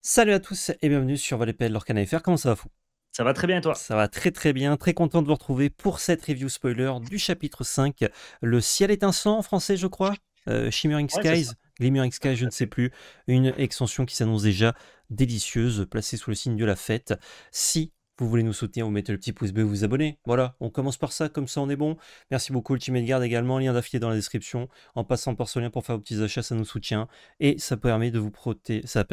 Salut à tous et bienvenue sur Valepel l'Orcana FR. Comment ça va, fou? Ça va très bien et toi? Ça va très très bien, très content de vous retrouver pour cette review spoiler du chapitre 5. Le ciel étincelant en français, je crois. Shimmering Ouais, c'est ça. Skies, Glimmering Tout Skies, je à ne sais fait. plus. Une extension qui s'annonce déjà délicieuse, placée sous le signe de la fête. Si vous voulez nous soutenir, vous mettez le petit pouce bleu, vous abonnez. Voilà, on commence par ça, comme ça on est bon. Merci beaucoup Ultimate Guard également, lien d'affilié dans la description. En passant par ce lien pour faire vos petits achats, ça nous soutient. Et ça permet de vous protéger, ça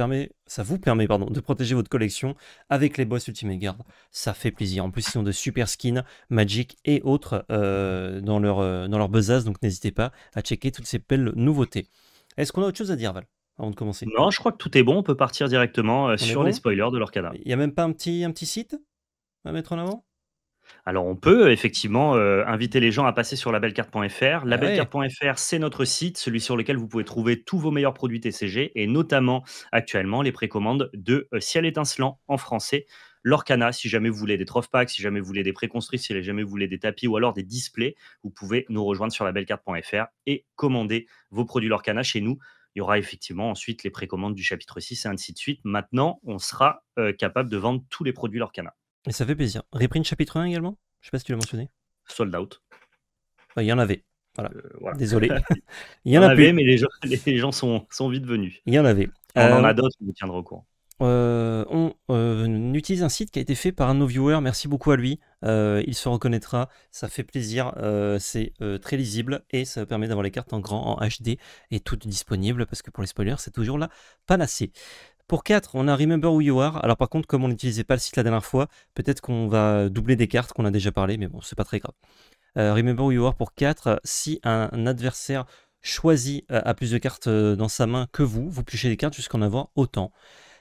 vous permet pardon, de protéger votre collection avec les boss Ultimate Guard. Ça fait plaisir. En plus, ils ont de super skins, Magic et autres dans leur besace, donc n'hésitez pas à checker toutes ces belles nouveautés. Est-ce qu'on a autre chose à dire, Val, avant de commencer? Non, je crois que tout est bon. On peut partir directement On est sur les bon? spoilers de l'Orcana. Il n'y a même pas un petit site à mettre en avant? Alors, on peut effectivement inviter les gens à passer sur labelcarte.fr. Ah ouais, Labelcarte.fr, c'est notre site, celui sur lequel vous pouvez trouver tous vos meilleurs produits TCG et notamment actuellement les précommandes de Ciel étincelant en français. L'Orcana, si jamais vous voulez des troph packs, si jamais vous voulez des préconstruits, si jamais vous voulez des tapis ou alors des displays, vous pouvez nous rejoindre sur labelcarte.fr et commander vos produits L'Orcana chez nous. Il y aura effectivement ensuite les précommandes du chapitre 6 et ainsi de suite. Maintenant, on sera capable de vendre tous les produits L'Orcana. et ça fait plaisir. Reprint chapitre 1 également? Je sais pas si tu l'as mentionné. Sold out. Il y en avait. Voilà. Voilà. Désolé. Il Il y y en en a avait, plus. mais les gens sont vite venus. Il y en avait. On en a d'autres, on vous tiendra au courant. On utilise un site qui a été fait par un de nos viewers, merci beaucoup à lui, il se reconnaîtra, ça fait plaisir, c'est très lisible et ça permet d'avoir les cartes en grand, en HD et toutes disponibles parce que pour les spoilers c'est toujours la panacée. Pour 4, on a Remember Who You Are. Alors par contre, comme on n'utilisait pas le site la dernière fois, peut-être qu'on va doubler des cartes qu'on a déjà parlé, mais bon, c'est pas très grave. Remember Who You Are pour 4, si un adversaire choisi a plus de cartes dans sa main que vous pichez des cartes jusqu'à en avoir autant.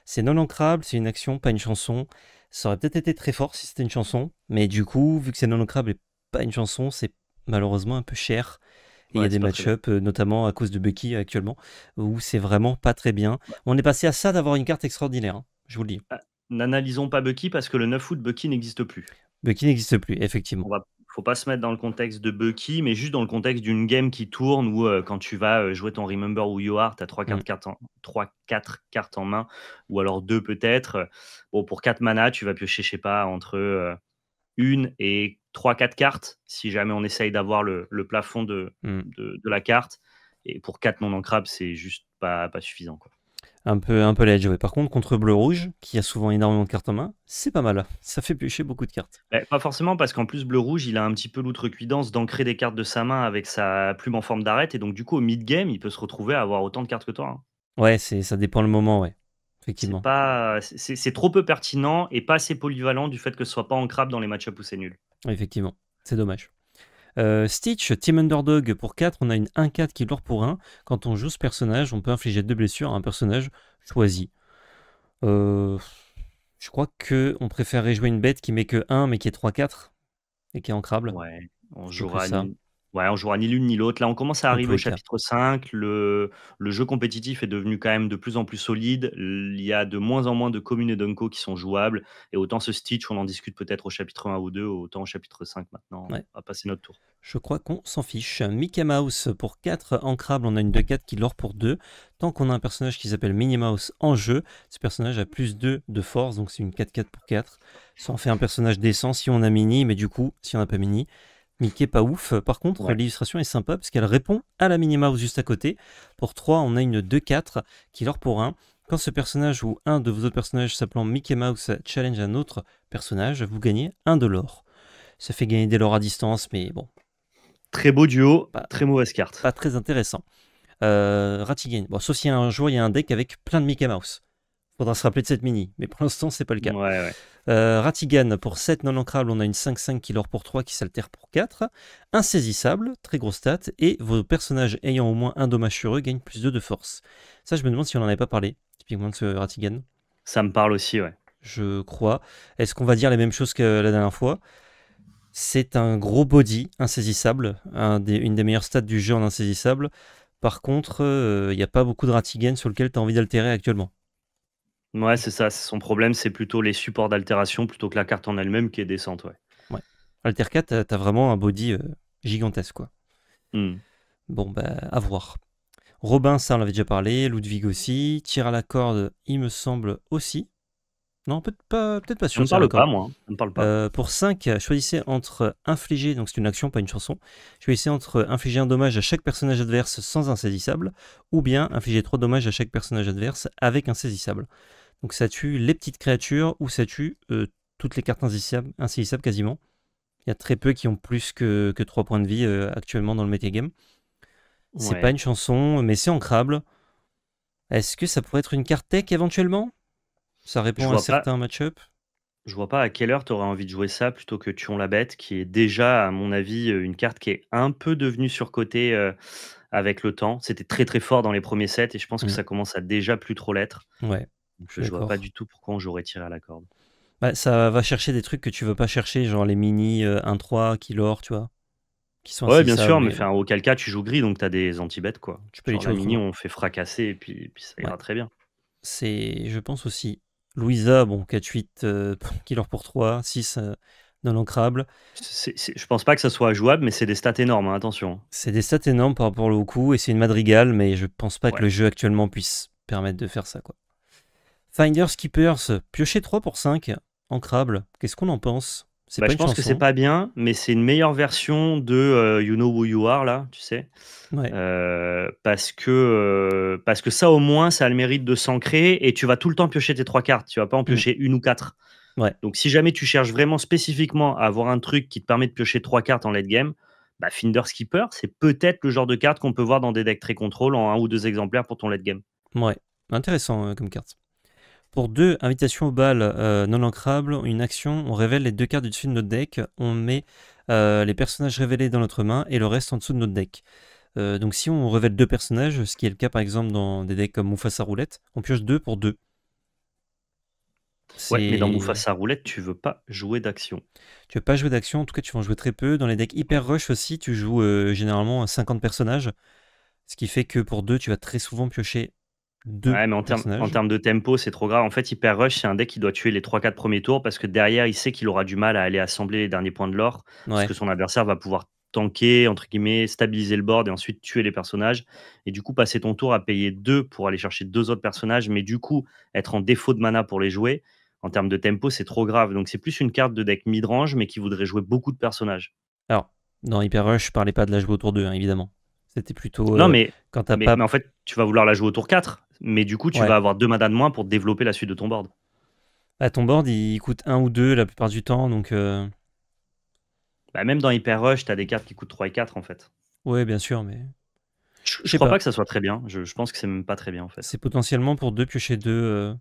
C'est non ancrable, c'est une action, pas une chanson. Ça aurait peut-être été très fort si c'était une chanson, mais du coup, vu que c'est non ancrable et pas une chanson, c'est malheureusement un peu cher. Et il y a Ouais, des c'est pas très bien. match-ups, notamment à cause de Bucky actuellement, où c'est vraiment pas très bien. On est passé à ça d'avoir une carte extraordinaire, hein, je vous le dis. Ah, n'analysons pas Bucky parce que le 9 août, Bucky n'existe plus. Bucky n'existe plus, effectivement. Faut pas se mettre dans le contexte de Bucky, mais juste dans le contexte d'une game qui tourne où quand tu vas jouer ton Remember Who You Are, tu as 3-4 Mm. cartes, 3-4 cartes en main, ou alors 2 peut-être. Bon, pour 4 mana, tu vas piocher, je sais pas, entre une et 3-4 cartes, si jamais on essaye d'avoir le plafond Mm. de la carte. Et pour 4 non ancrables, c'est juste pas suffisant, quoi. Un peu ledge, ouais. Par contre, contre bleu-rouge, qui a souvent énormément de cartes en main, c'est pas mal. Ça fait piocher beaucoup de cartes. Pas forcément, parce qu'en plus, bleu-rouge, il a un petit peu l'outrecuidance d'ancrer des cartes de sa main avec sa plume en forme d'arête. Et donc, du coup, au mid-game, il peut se retrouver à avoir autant de cartes que toi, hein. Ouais, ça dépend le moment, ouais. C'est Effectivement. pas, c'est trop peu pertinent et pas assez polyvalent du fait que ce soit pas ancrable dans les match-ups où c'est nul. Effectivement. C'est dommage. Stitch, Team Underdog pour 4, on a une 1-4 qui lore pour 1. Quand on joue ce personnage, on peut infliger 2 blessures à un personnage choisi. Euh, je crois que on préférerait jouer une bête qui met que 1 mais qui est 3-4 et qui est ancrable, Ouais, on plutôt que jouera ça. ni l'une ni l'autre. Là, on commence à Dans tous arriver au les cas. chapitre 5. Le jeu compétitif est devenu quand même de plus en plus solide. Il y a de moins en moins de communes et d'unco qui sont jouables. Et autant ce Stitch, on en discute peut-être au chapitre 1 ou 2, autant au chapitre 5 maintenant. Ouais. On va passer notre tour. Je crois qu'on s'en fiche. Mickey Mouse pour 4 ancrable, on a une 2-4 qui lore pour 2. Tant qu'on a un personnage qui s'appelle Minnie Mouse en jeu, ce personnage a plus 2 de force, donc c'est une 4-4 pour 4. Ça en fait un personnage décent si on a Minnie, mais du coup, si on n'a pas Minnie, Mickey pas ouf. Par contre, Ouais. l'illustration est sympa parce qu'elle répond à la Minnie Mouse juste à côté. Pour 3, on a une 2-4 qui lore pour 1. Quand ce personnage ou un de vos autres personnages s'appelant Mickey Mouse challenge un autre personnage, vous gagnez 1 de l'or. Ça fait gagner des lore à distance, mais bon, Très beau duo, pas, très mauvaise carte. pas très intéressant. Ratigan. Bon, sauf si un jour il y a un deck avec plein de Mickey Mouse. Faudra se rappeler de cette mini, mais pour l'instant c'est pas le cas. Ouais, ouais. Ratigan, pour 7 non ancrables, on a une 5-5 qui lore pour 3 qui s'altère pour 4. Insaisissable, très gros stat, et vos personnages ayant au moins un dommage sur eux gagnent plus 2 de force. Ça, je me demande si on n'en avait pas parlé, typiquement de ce Ratigan. Ça me parle aussi, ouais. Je crois. Est-ce qu'on va dire les mêmes choses que la dernière fois? C'est un gros body insaisissable, une des meilleures stats du jeu en insaisissable. Par contre, il n'y a pas beaucoup de Ratigan sur lequel tu as envie d'altérer actuellement. Ouais, c'est ça. Son problème, c'est plutôt les supports d'altération plutôt que la carte en elle-même qui est décente, ouais. Ouais. Alter 4, t'as vraiment un body gigantesque, quoi. Hmm. Bon, bah, à voir. Robin, ça on l'avait déjà parlé. Ludwig aussi. Tir à la corde, il me semble aussi. Non, peut-être pas Ça sûr, me tir à la parle pas, corde. moi. Ça me parle pas. Pour 5, choisissez entre infliger, donc c'est une action, pas une chanson, choisissez entre infliger un dommage à chaque personnage adverse sans insaisissable, ou bien infliger 3 dommages à chaque personnage adverse avec insaisissable. Donc ça tue les petites créatures, ou ça tue toutes les cartes insaisissables quasiment. Il y a très peu qui ont plus que 3 points de vie actuellement dans le metagame. C'est pas Ouais. une chanson, mais c'est ancrable. Est-ce que ça pourrait être une carte tech éventuellement? Ça Je répond à vois pas. certains match-up. Je vois pas à quelle heure tu aurais envie de jouer ça plutôt que Tuons la bête, qui est déjà, à mon avis, une carte qui est un peu devenue surcotée, avec le temps. C'était très, très fort dans les premiers sets et je pense que Mm. ça commence à déjà plus trop l'être. Ouais, Donc, je suis je vois pas d'accord. du tout pourquoi on jouerait tiré à la corde. Bah, ça va chercher des trucs que tu veux pas chercher, genre les mini 1-3, Killor, tu vois, qui sont Ouais, bien insaisissables, sûr, mais mais enfin, auquel cas tu joues gris, donc tu as des anti-bêtes, quoi. tu peux les Genre tuer la mini, autrement. on fait fracasser et puis ça Ouais, ira très bien. c'est, je pense aussi. Louisa, bon, 4-8, Killor pour 3, 6 non ancrable. Je pense pas que ça soit jouable, mais c'est des stats énormes, hein, attention. C'est des stats énormes par rapport au coût, et c'est une madrigale, mais je pense pas que Ouais. le jeu actuellement puisse permettre de faire ça, quoi. Finders Keepers, piocher 3 pour 5, ancrable. Qu'est-ce qu'on en pense? C'est Bah, pas je une pense que c'est chanson. pas bien, mais c'est une meilleure version de, You Know Who You Are là, tu sais? Ouais. Parce que ça au moins, ça a le mérite de s'ancrer et tu vas tout le temps piocher tes 3 cartes, tu vas pas en Mm. piocher 1 ou 4. Ouais. Donc si jamais tu cherches vraiment spécifiquement à avoir un truc qui te permet de piocher 3 cartes en late game, bah, Finder Skipper, c'est peut-être le genre de carte qu'on peut voir dans des decks très contrôle en 1 ou 2 exemplaires pour ton late game. Ouais. Intéressant comme carte. Pour 2 invitations au bal non ancrables, une action, on révèle les 2 cartes du dessus de notre deck, on met les personnages révélés dans notre main et le reste en dessous de notre deck. Donc si on révèle 2 personnages, ce qui est le cas par exemple dans des decks comme Mufasa Roulette, on pioche 2 pour 2. Ouais, mais dans C'est... Mufasa Roulette, tu veux pas jouer d'action. Tu veux pas jouer d'action, en tout cas tu vas en jouer très peu. Dans les decks Hyper Rush aussi, tu joues généralement 50 personnages, ce qui fait que pour 2, tu vas très souvent piocher 2 Ouais, mais en personnages. termes de tempo, c'est trop grave. En fait, Hyper Rush, c'est un deck qui doit tuer les 3-4 premiers tours parce que derrière, il sait qu'il aura du mal à aller assembler les derniers points de l'or parce Ouais. que son adversaire va pouvoir tanker, entre guillemets, stabiliser le board et ensuite tuer les personnages. Et du coup, passer ton tour à payer 2 pour aller chercher 2 autres personnages, mais du coup, être en défaut de mana pour les jouer, en termes de tempo, c'est trop grave. Donc, c'est plus une carte de deck mid-range, mais qui voudrait jouer beaucoup de personnages. Alors, dans Hyper Rush, je parlais pas de la jouer autour d'eux, hein, évidemment. C'était plutôt Non, mais, quand t'as mais, pas... mais en fait, tu vas vouloir la jouer au tour 4, mais du coup, tu Ouais. vas avoir 2 mana de moins pour développer la suite de ton board. Bah, ton board, il coûte 1 ou 2 la plupart du temps, donc... Bah, même dans Hyper Rush, tu as des cartes qui coûtent 3 et 4 en fait. Ouais, bien sûr, mais... Je Je sais crois pas. pas que ça soit très bien. Je pense que c'est même pas très bien en fait. C'est potentiellement pour 2 piocher 2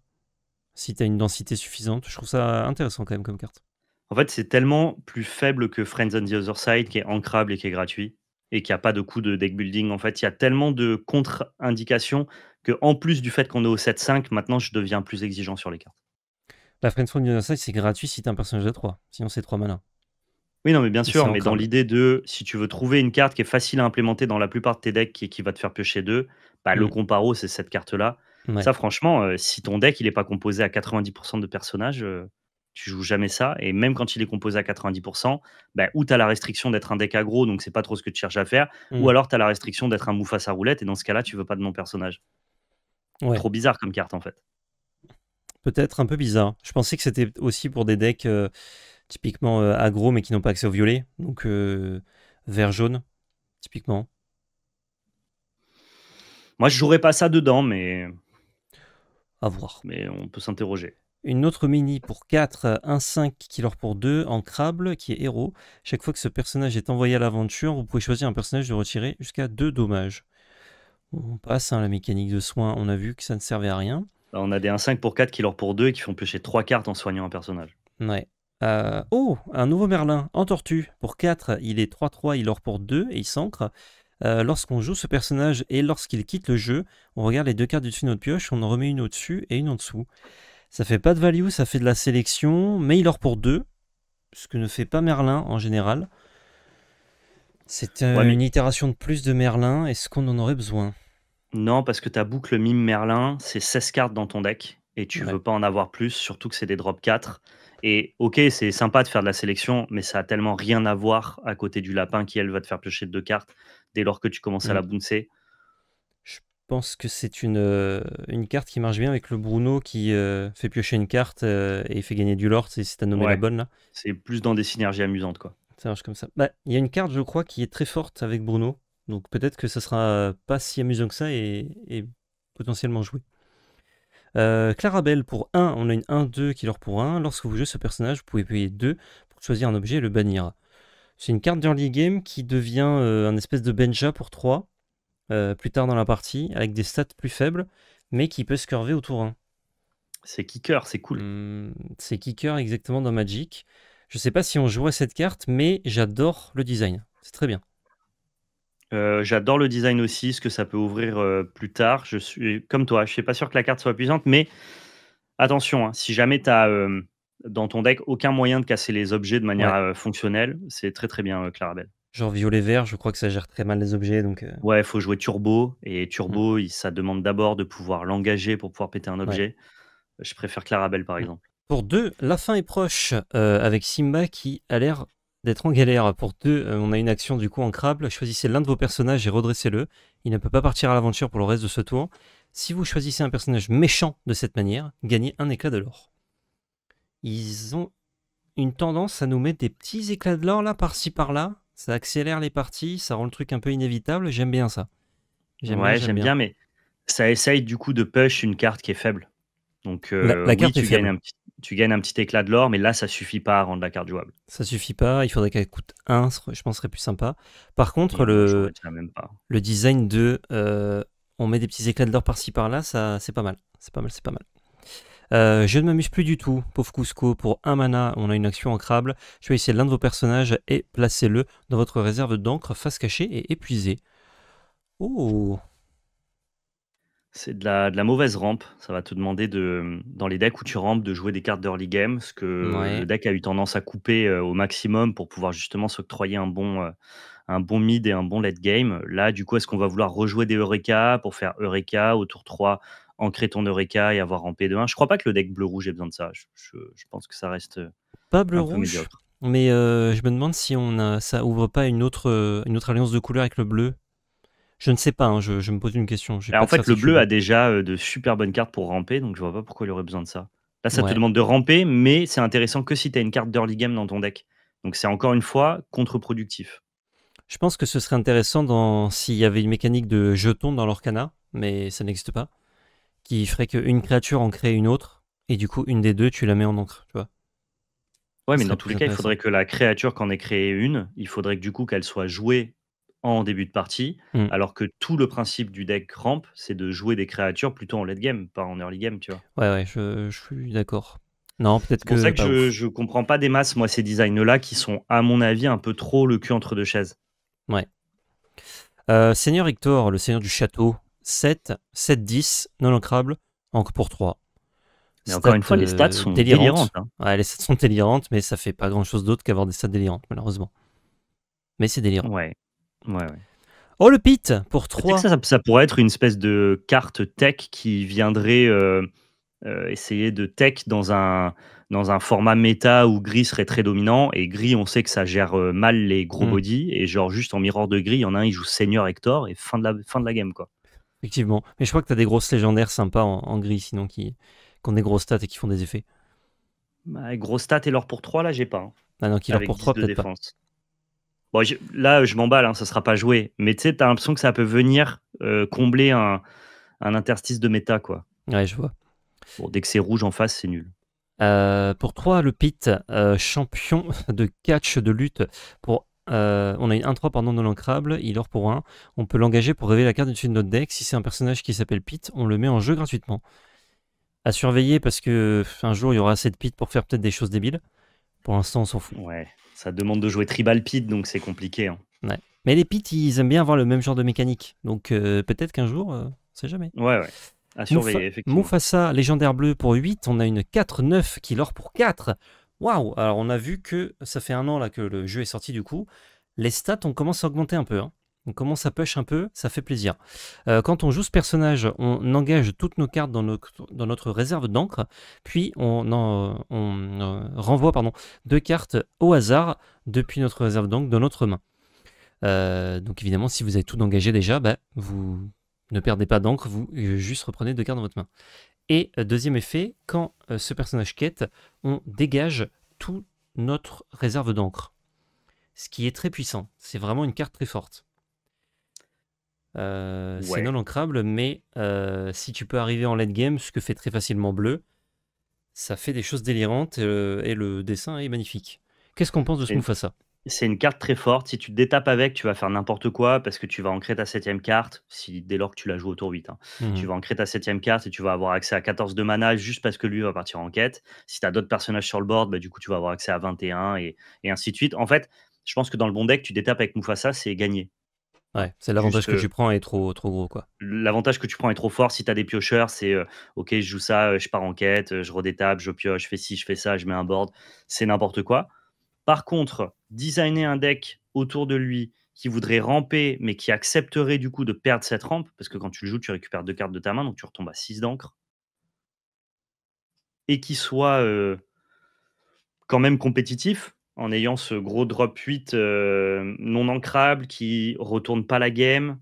si t'as une densité suffisante. Je trouve ça intéressant quand même comme carte. En fait, c'est tellement plus faible que Friends on the Other Side qui est ancrable et qui est gratuit et qui a pas de coût de deck building. En fait, il y a tellement de contre-indications que en plus du fait qu'on est au 7-5, maintenant je deviens plus exigeant sur les cartes. La Friends from the Other Side, c'est gratuit si t'as un personnage de 3. Sinon, c'est 3 mana. Oui, non, mais bien Et c'est sûr, mais dans ancrable. l'idée de si tu veux trouver une carte qui est facile à implémenter dans la plupart de tes decks et qui va te faire piocher 2, bah, le Mm. comparo, c'est cette carte-là. Ouais. Ça, franchement, si ton deck il est pas composé à 90% de personnages, tu joues jamais ça. Et même quand il est composé à 90%, bah, ou tu as la restriction d'être un deck aggro, donc c'est pas trop ce que tu cherches à faire, ou Mm. alors tu as la restriction d'être un Mufasa roulette, et dans ce cas-là, tu veux pas de non-personnage. Ouais. Trop bizarre comme carte en fait. Peut-être un peu bizarre. Je pensais que c'était aussi pour des decks typiquement aggro, mais qui n'ont pas accès au violet. Donc vert-jaune, typiquement. Moi, je jouerais pas ça dedans, À voir. mais on peut s'interroger. Une autre mini pour 4, 1-5 qui leur pour 2 en Crable, qui est héros. Chaque fois que ce personnage est envoyé à l'aventure, vous pouvez choisir un personnage de retirer jusqu'à 2 dommages. On passe, la mécanique de soin, on a vu que ça ne servait à rien. Là, on a des 1-5 pour 4 qui leur pour 2 et qui font piocher 3 cartes en soignant un personnage. Ouais. Oh, un nouveau Merlin en tortue. Pour 4, il est 3-3, il leur pour 2 et il s'ancre. Lorsqu'on joue ce personnage et lorsqu'il quitte le jeu, on regarde les 2 cartes du dessus de notre pioche, on en remet une au-dessus et une en dessous. Ça fait pas de value, ça fait de la sélection, mais il leur pour 2, ce que ne fait pas Merlin en général. C'est Ouais, mais une itération de plus de Merlin, est-ce qu'on en aurait besoin? non, parce que ta boucle mime Merlin, c'est 16 cartes dans ton deck et tu Ouais. veux pas en avoir plus, surtout que c'est des drop 4. Et ok, c'est sympa de faire de la sélection, mais ça a tellement rien à voir à côté du lapin qui, elle, va te faire piocher 2 cartes dès lors que tu commences à Hmm. la bouncer. pense que c'est une carte qui marche bien avec le Bruno qui fait piocher une carte et fait gagner du lore, si t'as nommé la Ouais, bonne là. c'est plus dans des synergies amusantes, quoi. Ça marche comme ça. Bah, il y a une carte, je crois, qui est très forte avec Bruno. Donc peut-être que ça sera pas si amusant que ça et potentiellement joué. Clarabelle, pour 1, on a une 1-2 qui leur pour 1. Lorsque vous jouez ce personnage, vous pouvez payer 2 pour choisir un objet et le bannir. C'est une carte d'early game qui devient un espèce de Benja pour 3 plus tard dans la partie, avec des stats plus faibles, mais qui peut se curver au tour 1. C'est kicker, c'est cool. C'est kicker exactement dans Magic. Je sais pas si on jouerait cette carte, mais j'adore le design. C'est très bien. J'adore le design aussi, ce que ça peut ouvrir plus tard. Je suis comme toi, je suis pas sûr que la carte soit puissante, mais attention, hein, si jamais tu as dans ton deck aucun moyen de casser les objets de manière Ouais. fonctionnelle, c'est très très bien Clarabelle. Genre violet-vert, je crois que ça gère très mal les objets, donc Ouais, il faut jouer turbo, et turbo, ça demande d'abord de pouvoir l'engager pour pouvoir péter un ouais. objet. Je préfère Clarabelle par exemple. Pour 2, la fin est proche, avec Simba qui a l'air d'être en galère. Pour 2, on a une action du coup ancrable. Choisissez l'un de vos personnages et redressez-le. Il ne peut pas partir à l'aventure pour le reste de ce tour. Si vous choisissez un personnage méchant de cette manière, gagnez un éclat de l'or. Ils ont une tendance à nous mettre des petits éclats de l'or là, par-ci par-là. Ça accélère les parties, ça rend le truc un peu inévitable. J'aime bien ça. Ouais, j'aime bien, mais ça essaye du coup de push une carte qui est faible. Donc La oui, carte est faible. Tu gagnes un petit éclat de l'or, mais là, ça suffit pas à rendre la carte jouable. Ça suffit pas, il faudrait qu'elle coûte 1, je pense que ce serait plus sympa. Par contre, Et on jouerait ça même pas. le design de on met des petits éclats d'or par-ci par-là, ça c'est pas mal. C'est pas mal, c'est pas mal. Je ne m'amuse plus du tout, pauvre Cusco. Pour 1 mana, on a une action ancrable. Choisissez l'un de vos personnages et placez-le dans votre réserve d'encre face cachée et épuisée. Oh, C'est de la mauvaise rampe. Ça va te demander dans les decks où tu rampes, de jouer des cartes d'early game, ce que ouais. le deck a eu tendance à couper au maximum pour pouvoir justement s'octroyer un bon mid et un bon late game. Là, du coup, est-ce qu'on va vouloir rejouer des Eureka pour faire Eureka au tour 3, ancrer ton Eureka et avoir rampé de 1? Je crois pas que le deck bleu-rouge ait besoin de ça. Je pense que ça reste Pas un peu bleu-rouge, médiocre. mais je me demande si ça ouvre pas une autre alliance de couleurs avec le bleu. Je ne sais pas, hein, je me pose une question. J'ai pas En de fait, le bleu certitude. a déjà de super bonnes cartes pour ramper, donc je vois pas pourquoi il aurait besoin de ça. Là, ça te Ouais. demande de ramper, mais c'est intéressant que si tu as une carte d'early game dans ton deck. Donc c'est encore une fois contre-productif. Je pense que ce serait intéressant s'il y avait une mécanique de jetons dans l'Orcana, mais ça n'existe pas, qui ferait qu'une créature en crée une autre, et du coup, une des deux, tu la mets en encre, tu vois. Ouais, Ce mais serait dans tous plus les cas, il intéressant. faudrait que la créature qu'en ait créée une, il faudrait que du coup qu'elle soit jouée en début de partie, Hmm. alors que tout le principe du deck ramp, c'est de jouer des créatures plutôt en late game, pas en early game, tu vois. Ouais, je suis d'accord. Non, peut-être C'est pour que ça que pas ouf. je comprends pas des masses, moi, ces designs-là, qui sont, à mon avis, un peu trop le cul entre deux chaises. Ouais. Seigneur Hector, le seigneur du château, 7, 7-10, non ancrable, encre pour 3. Mais encore une fois, les stats sont délirantes, hein. Ouais, les stats sont délirantes, mais ça fait pas grand-chose d'autre qu'avoir des stats délirantes, malheureusement. Mais c'est délirant. Ouais, ouais. Oh, le pit pour Tu sais 3. que ça pourrait être une espèce de carte tech qui viendrait essayer de tech dans un format méta où gris serait très dominant. Et gris, on sait que ça gère mal les gros body. Et genre, juste en mirror de gris, il y en a un, il joue Seigneur Hector et fin de la game, quoi. Effectivement. Mais je crois que tu as des grosses légendaires sympas en gris, sinon qui ont des grosses stats et qui font des effets. Bah, gros stat et l'or pour 3, là, j'ai pas, hein, Ah non, killer avec pour 10 3, de peut-être pas. défense. Bon, là, je m'emballe, hein, ça sera pas joué. Mais tu sais, t'as l'impression que ça peut venir combler un interstice de méta, quoi. Ouais, je vois. Bon, dès que c'est rouge en face, c'est nul. Pour 3, le pit, champion de catch de lutte. On a une 1-3 pardon, non ancrable, il or pour 1. On peut l'engager pour révéler la carte dessus de notre deck. Si c'est un personnage qui s'appelle Pit, on le met en jeu gratuitement. À surveiller parce que un jour il y aura assez de Pit pour faire peut-être des choses débiles. Pour l'instant, on s'en fout. Ouais, ça demande de jouer tribal pit, donc c'est compliqué, hein. Ouais. Mais les Pit, ils aiment bien avoir le même genre de mécanique. Donc peut-être qu'un jour, on sait jamais. Ouais. À surveiller, effectivement. Mufasa, légendaire bleu pour 8. On a une 4-9 qui l'or pour 4. Waouh! Alors on a vu que ça fait un an là que le jeu est sorti du coup. Les stats, on commence à augmenter un peu, hein. On commence à push un peu, ça fait plaisir. Quand on joue ce personnage, on engage toutes nos cartes dans notre réserve d'encre, puis on renvoie 2 cartes au hasard depuis notre réserve d'encre dans notre main. Donc évidemment, si vous avez tout engagé déjà, bah, vous Ne perdez pas d'encre, vous juste reprenez 2 cartes dans votre main. Et deuxième effet, quand ce personnage quête, on dégage toute notre réserve d'encre. Ce qui est très puissant. C'est vraiment une carte très forte. C'est non Ouais. ancrable, mais si tu peux arriver en late game, ce que fait très facilement Bleu, ça fait des choses délirantes et le dessin est magnifique. Qu'est-ce qu'on pense de ce C'est une, Mufasa? c'est une carte très forte. Si tu te détapes avec, tu vas faire n'importe quoi parce que tu vas ancrer ta septième carte, dès lors que tu la joues au tour 8. Hein. Tu Mhm. vas ancrer ta septième carte et tu vas avoir accès à 14 de mana juste parce que lui va partir en quête. Si tu as d'autres personnages sur le board, bah, du coup, tu vas avoir accès à 21 et ainsi de suite. En fait, je pense que dans le bon deck, tu détapes avec Mufasa, c'est gagné. Voilà. Ouais, c'est l'avantage Juste, que tu prends est trop gros, quoi. l'avantage que tu prends est trop fort. Si tu as des piocheurs, c'est OK, je joue ça, je pars en quête, je redétape, je pioche, je fais ci, je fais ça, je mets un board. C'est n'importe quoi. Par contre, designer un deck autour de lui qui voudrait ramper, mais qui accepterait du coup de perdre cette rampe, parce que quand tu le joues, tu récupères 2 cartes de ta main, donc tu retombes à 6 d'encre, et qui soit quand même compétitif, en ayant ce gros drop 8 non ancrable, qui retourne pas la game,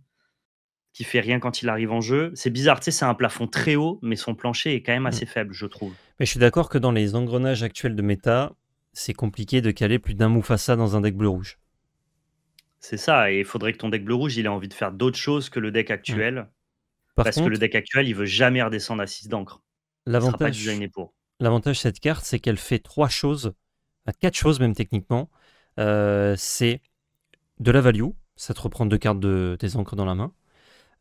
qui fait rien quand il arrive en jeu. C'est bizarre, tu sais, c'est un plafond très haut, mais son plancher est quand même Mm. assez faible, je trouve. Mais je suis d'accord que dans les engrenages actuels de méta, c'est compliqué de caler plus d'un Mufasa dans un deck bleu-rouge. C'est ça, et il faudrait que ton deck bleu-rouge, il ait envie de faire d'autres choses que le deck Mm. actuel, Par parce que le contre, deck actuel, il veut jamais redescendre à 6 d'encre. Il sera pas l'avantage designé pour. l'avantage de cette carte, c'est qu'elle fait 3 choses, enfin, 4 choses même techniquement. C'est de la value, ça te reprend 2 cartes de tes encres dans la main.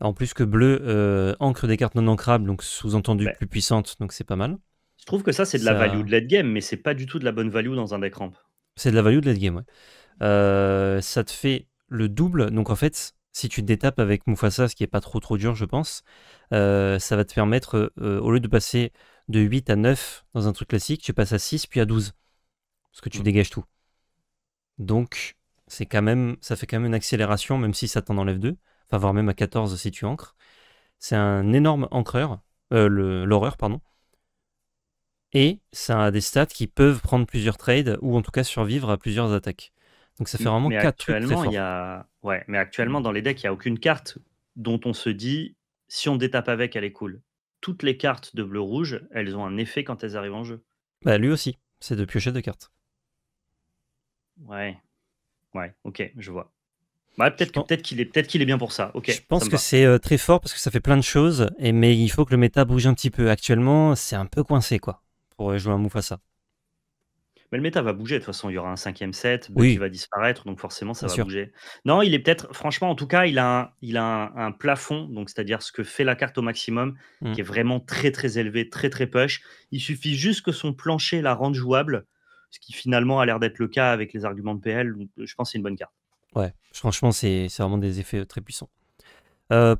En plus que bleu ancre des cartes non ancrables, donc sous-entendu Beh, plus puissantes, donc c'est pas mal. je trouve que ça, c'est de la value Ça, de late game, mais c'est pas du tout de la bonne value dans un deck ramp. c'est de la value de late game, ouais. Ça te fait le double, donc en fait, si tu te détapes avec Mufasa, ce qui est pas trop dur, je pense, ça va te permettre, au lieu de passer de 8 à 9 dans un truc classique, tu passes à 6 puis à 12, parce que tu Mmh. dégages tout. Donc, ça fait quand même une accélération, même si ça t'en enlève 2, enfin, voire même à 14 si tu ancres. C'est un énorme ancreur, l'horreur, pardon. Et ça a des stats qui peuvent prendre plusieurs trades, ou en tout cas survivre à plusieurs attaques. Donc ça fait vraiment Mais 4 trucs très actuellement, il y forts. a ouais, mais actuellement, dans les decks, il y a aucune carte dont on se dit: «Si on détape avec, elle est cool». Toutes les cartes de bleu-rouge, elles ont un effet quand elles arrivent en jeu. Bah lui aussi, c'est de piocher 2 cartes. Ouais, ouais, OK, je vois. Ouais, Je pense, peut-être qu'il est bien pour ça. je OK, ça pense me que va. c'est très fort parce que ça fait plein de choses, mais il faut que le méta bouge un petit peu. Actuellement, c'est un peu coincé, quoi, pour jouer un Mufasa. Mais le méta va bouger, de toute façon, il y aura un 5e set, Bucky Oui, va disparaître, donc forcément ça bien va sûr. bouger. Non, il est peut-être franchement, en tout cas, il a un plafond, donc c'est-à-dire ce que fait la carte au maximum, Mm. qui est vraiment très, très élevé, très, très push. Il suffit juste que son plancher la rende jouable, ce qui finalement a l'air d'être le cas avec les arguments de PL, donc je pense que c'est une bonne carte. Ouais, franchement, c'est vraiment des effets très puissants.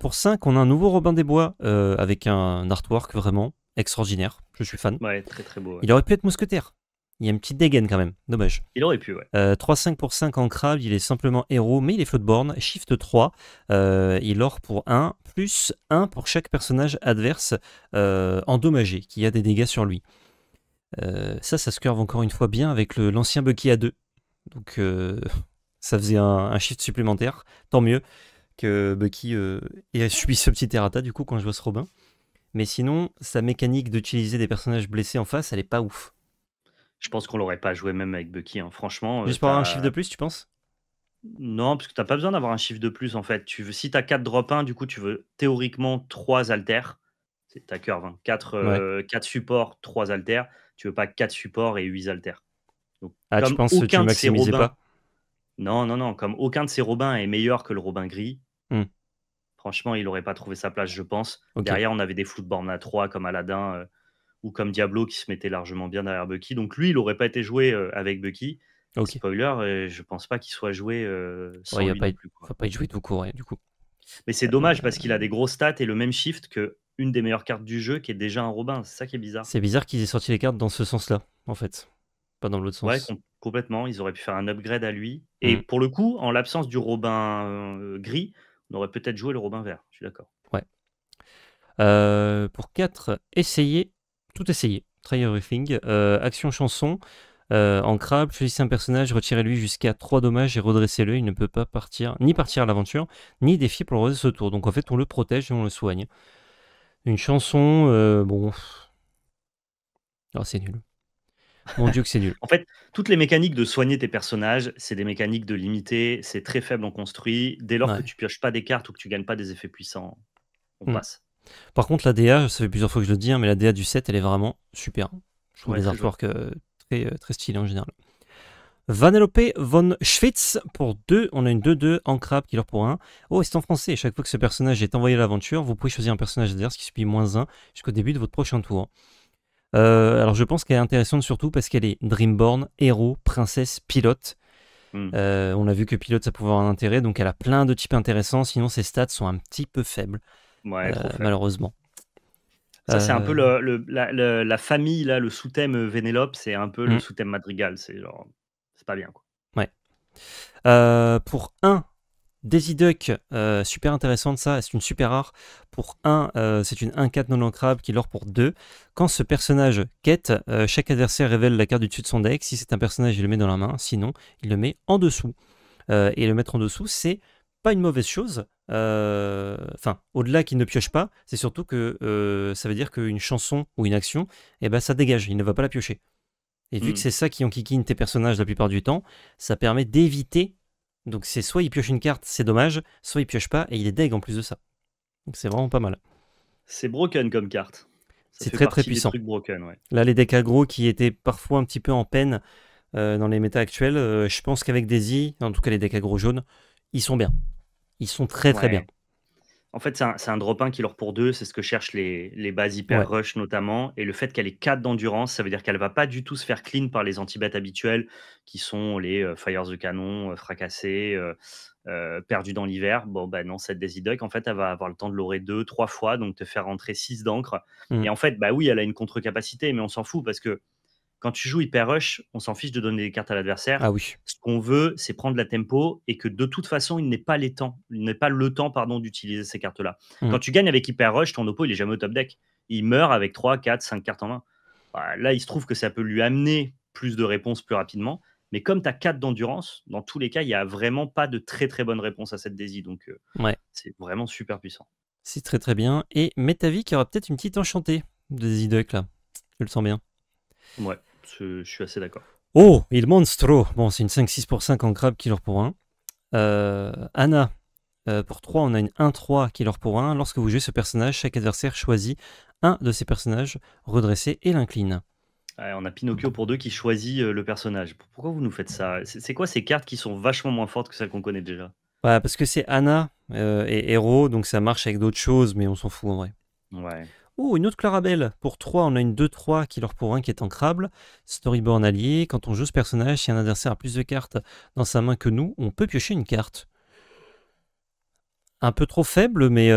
Pour 5, on a un nouveau Robin des Bois avec un artwork vraiment extraordinaire. Je suis fan. Ouais, très, très beau, ouais. Il aurait pu être mousquetaire. Il y a une petite dégaine quand même. Dommage. Il aurait pu, ouais. 3-5 pour 5 ancrable, il est simplement héros, mais il est floatborn. Shift 3, il aura pour 1, plus 1 pour chaque personnage adverse endommagé, qui a des dégâts sur lui. Ça se curve encore une fois bien avec l'ancien Bucky A2. Donc ça faisait un shift supplémentaire. Tant mieux que Bucky ait subi ce petit errata du coup quand je vois ce Robin. Mais sinon, sa mécanique d'utiliser des personnages blessés en face, elle est pas ouf. Je pense qu'on l'aurait pas joué même avec Bucky, hein. Franchement, Juste pour avoir un shift de plus, tu penses? non, parce que tu as pas besoin d'avoir un chiffre de plus, en fait. Si tu as 4 drop 1, du coup, tu veux théoriquement 3 haltères. C'est ta curve, hein. 4, Ouais. 4 supports, 3 haltères. Tu veux pas 4 supports et 8 haltères. Donc, Ah, tu comme penses que tu aucun de ces maximisais Robins pas? non, non, non, comme aucun de ces Robins est meilleur que le Robin gris, Hmm, franchement, il aurait pas trouvé sa place, je pense. ok. Derrière, on avait des Floodborn à 3 comme Aladdin, ou comme Diablo qui se mettait largement bien derrière Bucky. Donc lui, il aurait pas été joué, avec Bucky. Et Ok. spoiler, je pense pas qu'il soit joué, Ouais, sans lui non plus, quoi. faut pas y jouer tout court, ouais, du coup. Mais c'est dommage parce qu'il a des grosses stats et le même shift que une des meilleures cartes du jeu qui est déjà un Robin. C'est ça qui est bizarre. C'est bizarre qu'ils aient sorti les cartes dans ce sens-là, en fait. Pas dans l'autre Ouais, sens. complètement. Ils auraient pu faire un upgrade à lui. Et Hmm, pour le coup, en l'absence du Robin gris, on aurait peut-être joué le Robin vert. Je suis d'accord. ouais. Pour 4, tout essayer. Try everything. Action chanson. En crabe, choisissez un personnage, retirez-lui jusqu'à 3 dommages et redressez-le. Il ne peut pas partir, ni partir à l'aventure, ni défier pour le reste de ce tour. Donc en fait, on le protège et on le soigne. Une chanson, bon. Oh, c'est nul. Mon dieu que c'est nul. En fait, toutes les mécaniques de soigner tes personnages, c'est des mécaniques de limiter, c'est très faible en construit. Dès lors que Ouais. tu pioches pas des cartes ou que tu gagnes pas des effets puissants, on Mm. passe. Par contre, la DA, ça fait plusieurs fois que je le dis, hein, mais la DA du set, elle est vraiment super. Je trouve Ouais, les très joli. artworks très stylés en général. Vanellope von Schwitz pour 2. On a une 2-2 en crabe qui leur pour 1. Oh, c'est en français. Chaque fois que ce personnage est envoyé à l'aventure, vous pouvez choisir un personnage adverse qui subit -1 jusqu'au début de votre prochain tour. Alors je pense qu'elle est intéressante surtout parce qu'elle est Dreamborn, héros, princesse, pilote. Hmm. On a vu que pilote ça pouvait avoir un intérêt, donc elle a plein de types intéressants, sinon ses stats sont un petit peu faibles, Ouais, trop faible. malheureusement. Ça, c'est un peu Euh, la famille, là, le sous-thème Vénélope, c'est un peu le hmm, sous-thème Madrigal. C'est genre, c'est pas bien, quoi. ouais. Pour 1, Daisy Duck, super intéressante ça, c'est une super rare. Pour 1, c'est une 1-4 non ancrable qui l'or pour 2. Quand ce personnage quête, chaque adversaire révèle la carte du dessus de son deck. Si c'est un personnage, il le met dans la main, sinon, il le met en dessous. Et le mettre en dessous, c'est pas une mauvaise chose. Enfin, au-delà qu'il ne pioche pas, c'est surtout que ça veut dire qu'une chanson ou une action, eh ben, ça dégage, il ne va pas la piocher. Et vu que Hmm. c'est ça qui enquiquine tes personnages la plupart du temps, ça permet d'éviter. Donc c'est soit il pioche une carte, c'est dommage, soit il pioche pas et il est deg en plus de ça. Donc c'est vraiment pas mal. C'est broken comme carte. Ça C'est fait très partie des puissant. trucs broken, ouais. Là, les decks aggro qui étaient parfois un petit peu en peine dans les méta actuels, je pense qu'avec Daisy, en tout cas les decks aggro jaunes, ils sont bien. Ils sont très bien. Ouais. En fait, c'est un drop 1 qui leur pour 2, c'est ce que cherchent les bases hyper Ouais. rush notamment. Et le fait qu'elle ait 4 d'endurance, ça veut dire qu'elle va pas du tout se faire clean par les anti-bêtes habituels qui sont les Fires de canon, fracassés, perdus dans l'hiver. Bon, bah non, cette Daisy Duck, en fait, elle va avoir le temps de l'aurer 2, 3 fois, donc te faire rentrer 6 d'encre. Mm. Et en fait, bah oui, elle a une contre-capacité, mais on s'en fout parce que quand tu joues hyper rush, on s'en fiche de donner des cartes à l'adversaire. Ah oui. Ce qu'on veut, c'est prendre la tempo et que de toute façon, il n'est pas le temps pardon, d'utiliser ces cartes-là. Mm. Quand tu gagnes avec hyper rush, ton oppo, il est jamais au top deck. Il meurt avec 3, 4, 5 cartes en main. Bah, là, il se trouve que ça peut lui amener plus de réponses plus rapidement. Mais comme tu as 4 d'endurance, dans tous les cas, il n'y a vraiment pas de très bonne réponse à cette Daisy. Donc, Ouais. c'est vraiment super puissant. C'est très bien. Et Metavi qui aura peut-être une petite enchantée de Daisy Duck là. Je le sens bien. Ouais, je suis assez d'accord. Oh, il monstro. Bon, c'est une 5-6 pour 5 en crabe qui leur pour 1. Anna, pour 3, on a une 1-3 qui leur pour 1. Lorsque vous jouez ce personnage, chaque adversaire choisit un de ces personnages redressé et l'incline. Ouais, on a Pinocchio pour 2 qui choisit le personnage. Pourquoi vous nous faites ça? C'est quoi ces cartes qui sont vachement moins fortes que celles qu'on connaît déjà? Voilà, parce que c'est Anna et héros, donc ça marche avec d'autres choses, mais on s'en fout en vrai. Ouais. Oh, une autre Clarabelle. Pour 3, on a une 2-3 qui leur pour 1 qui est ancrable. Storyborn allié. Quand on joue ce personnage, si un adversaire a plus de cartes dans sa main que nous, on peut piocher une carte. Un peu trop faible, mais